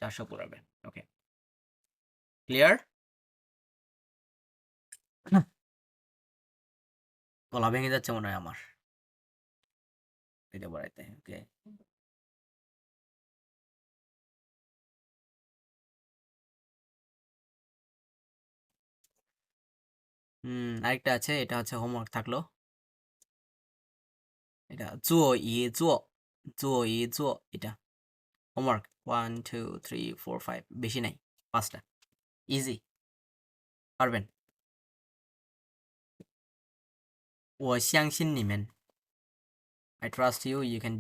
400 পুরাবে। ওকে, ক্লিয়ার? গলা ভেঙে যাচ্ছে মনে হয় আমার এটা পড়াইতে। ওকে, আরেকটা আছে, এটা হচ্ছে হোমওয়ার্ক থাকলো। এটা জুও ই জুও, জুও ই জুও, এটা হোমওয়ার্ক 1 2 3 4 5, বেশি নাই, 5টা, ইজি, পারবেন। 我相信你们, I trust you, you can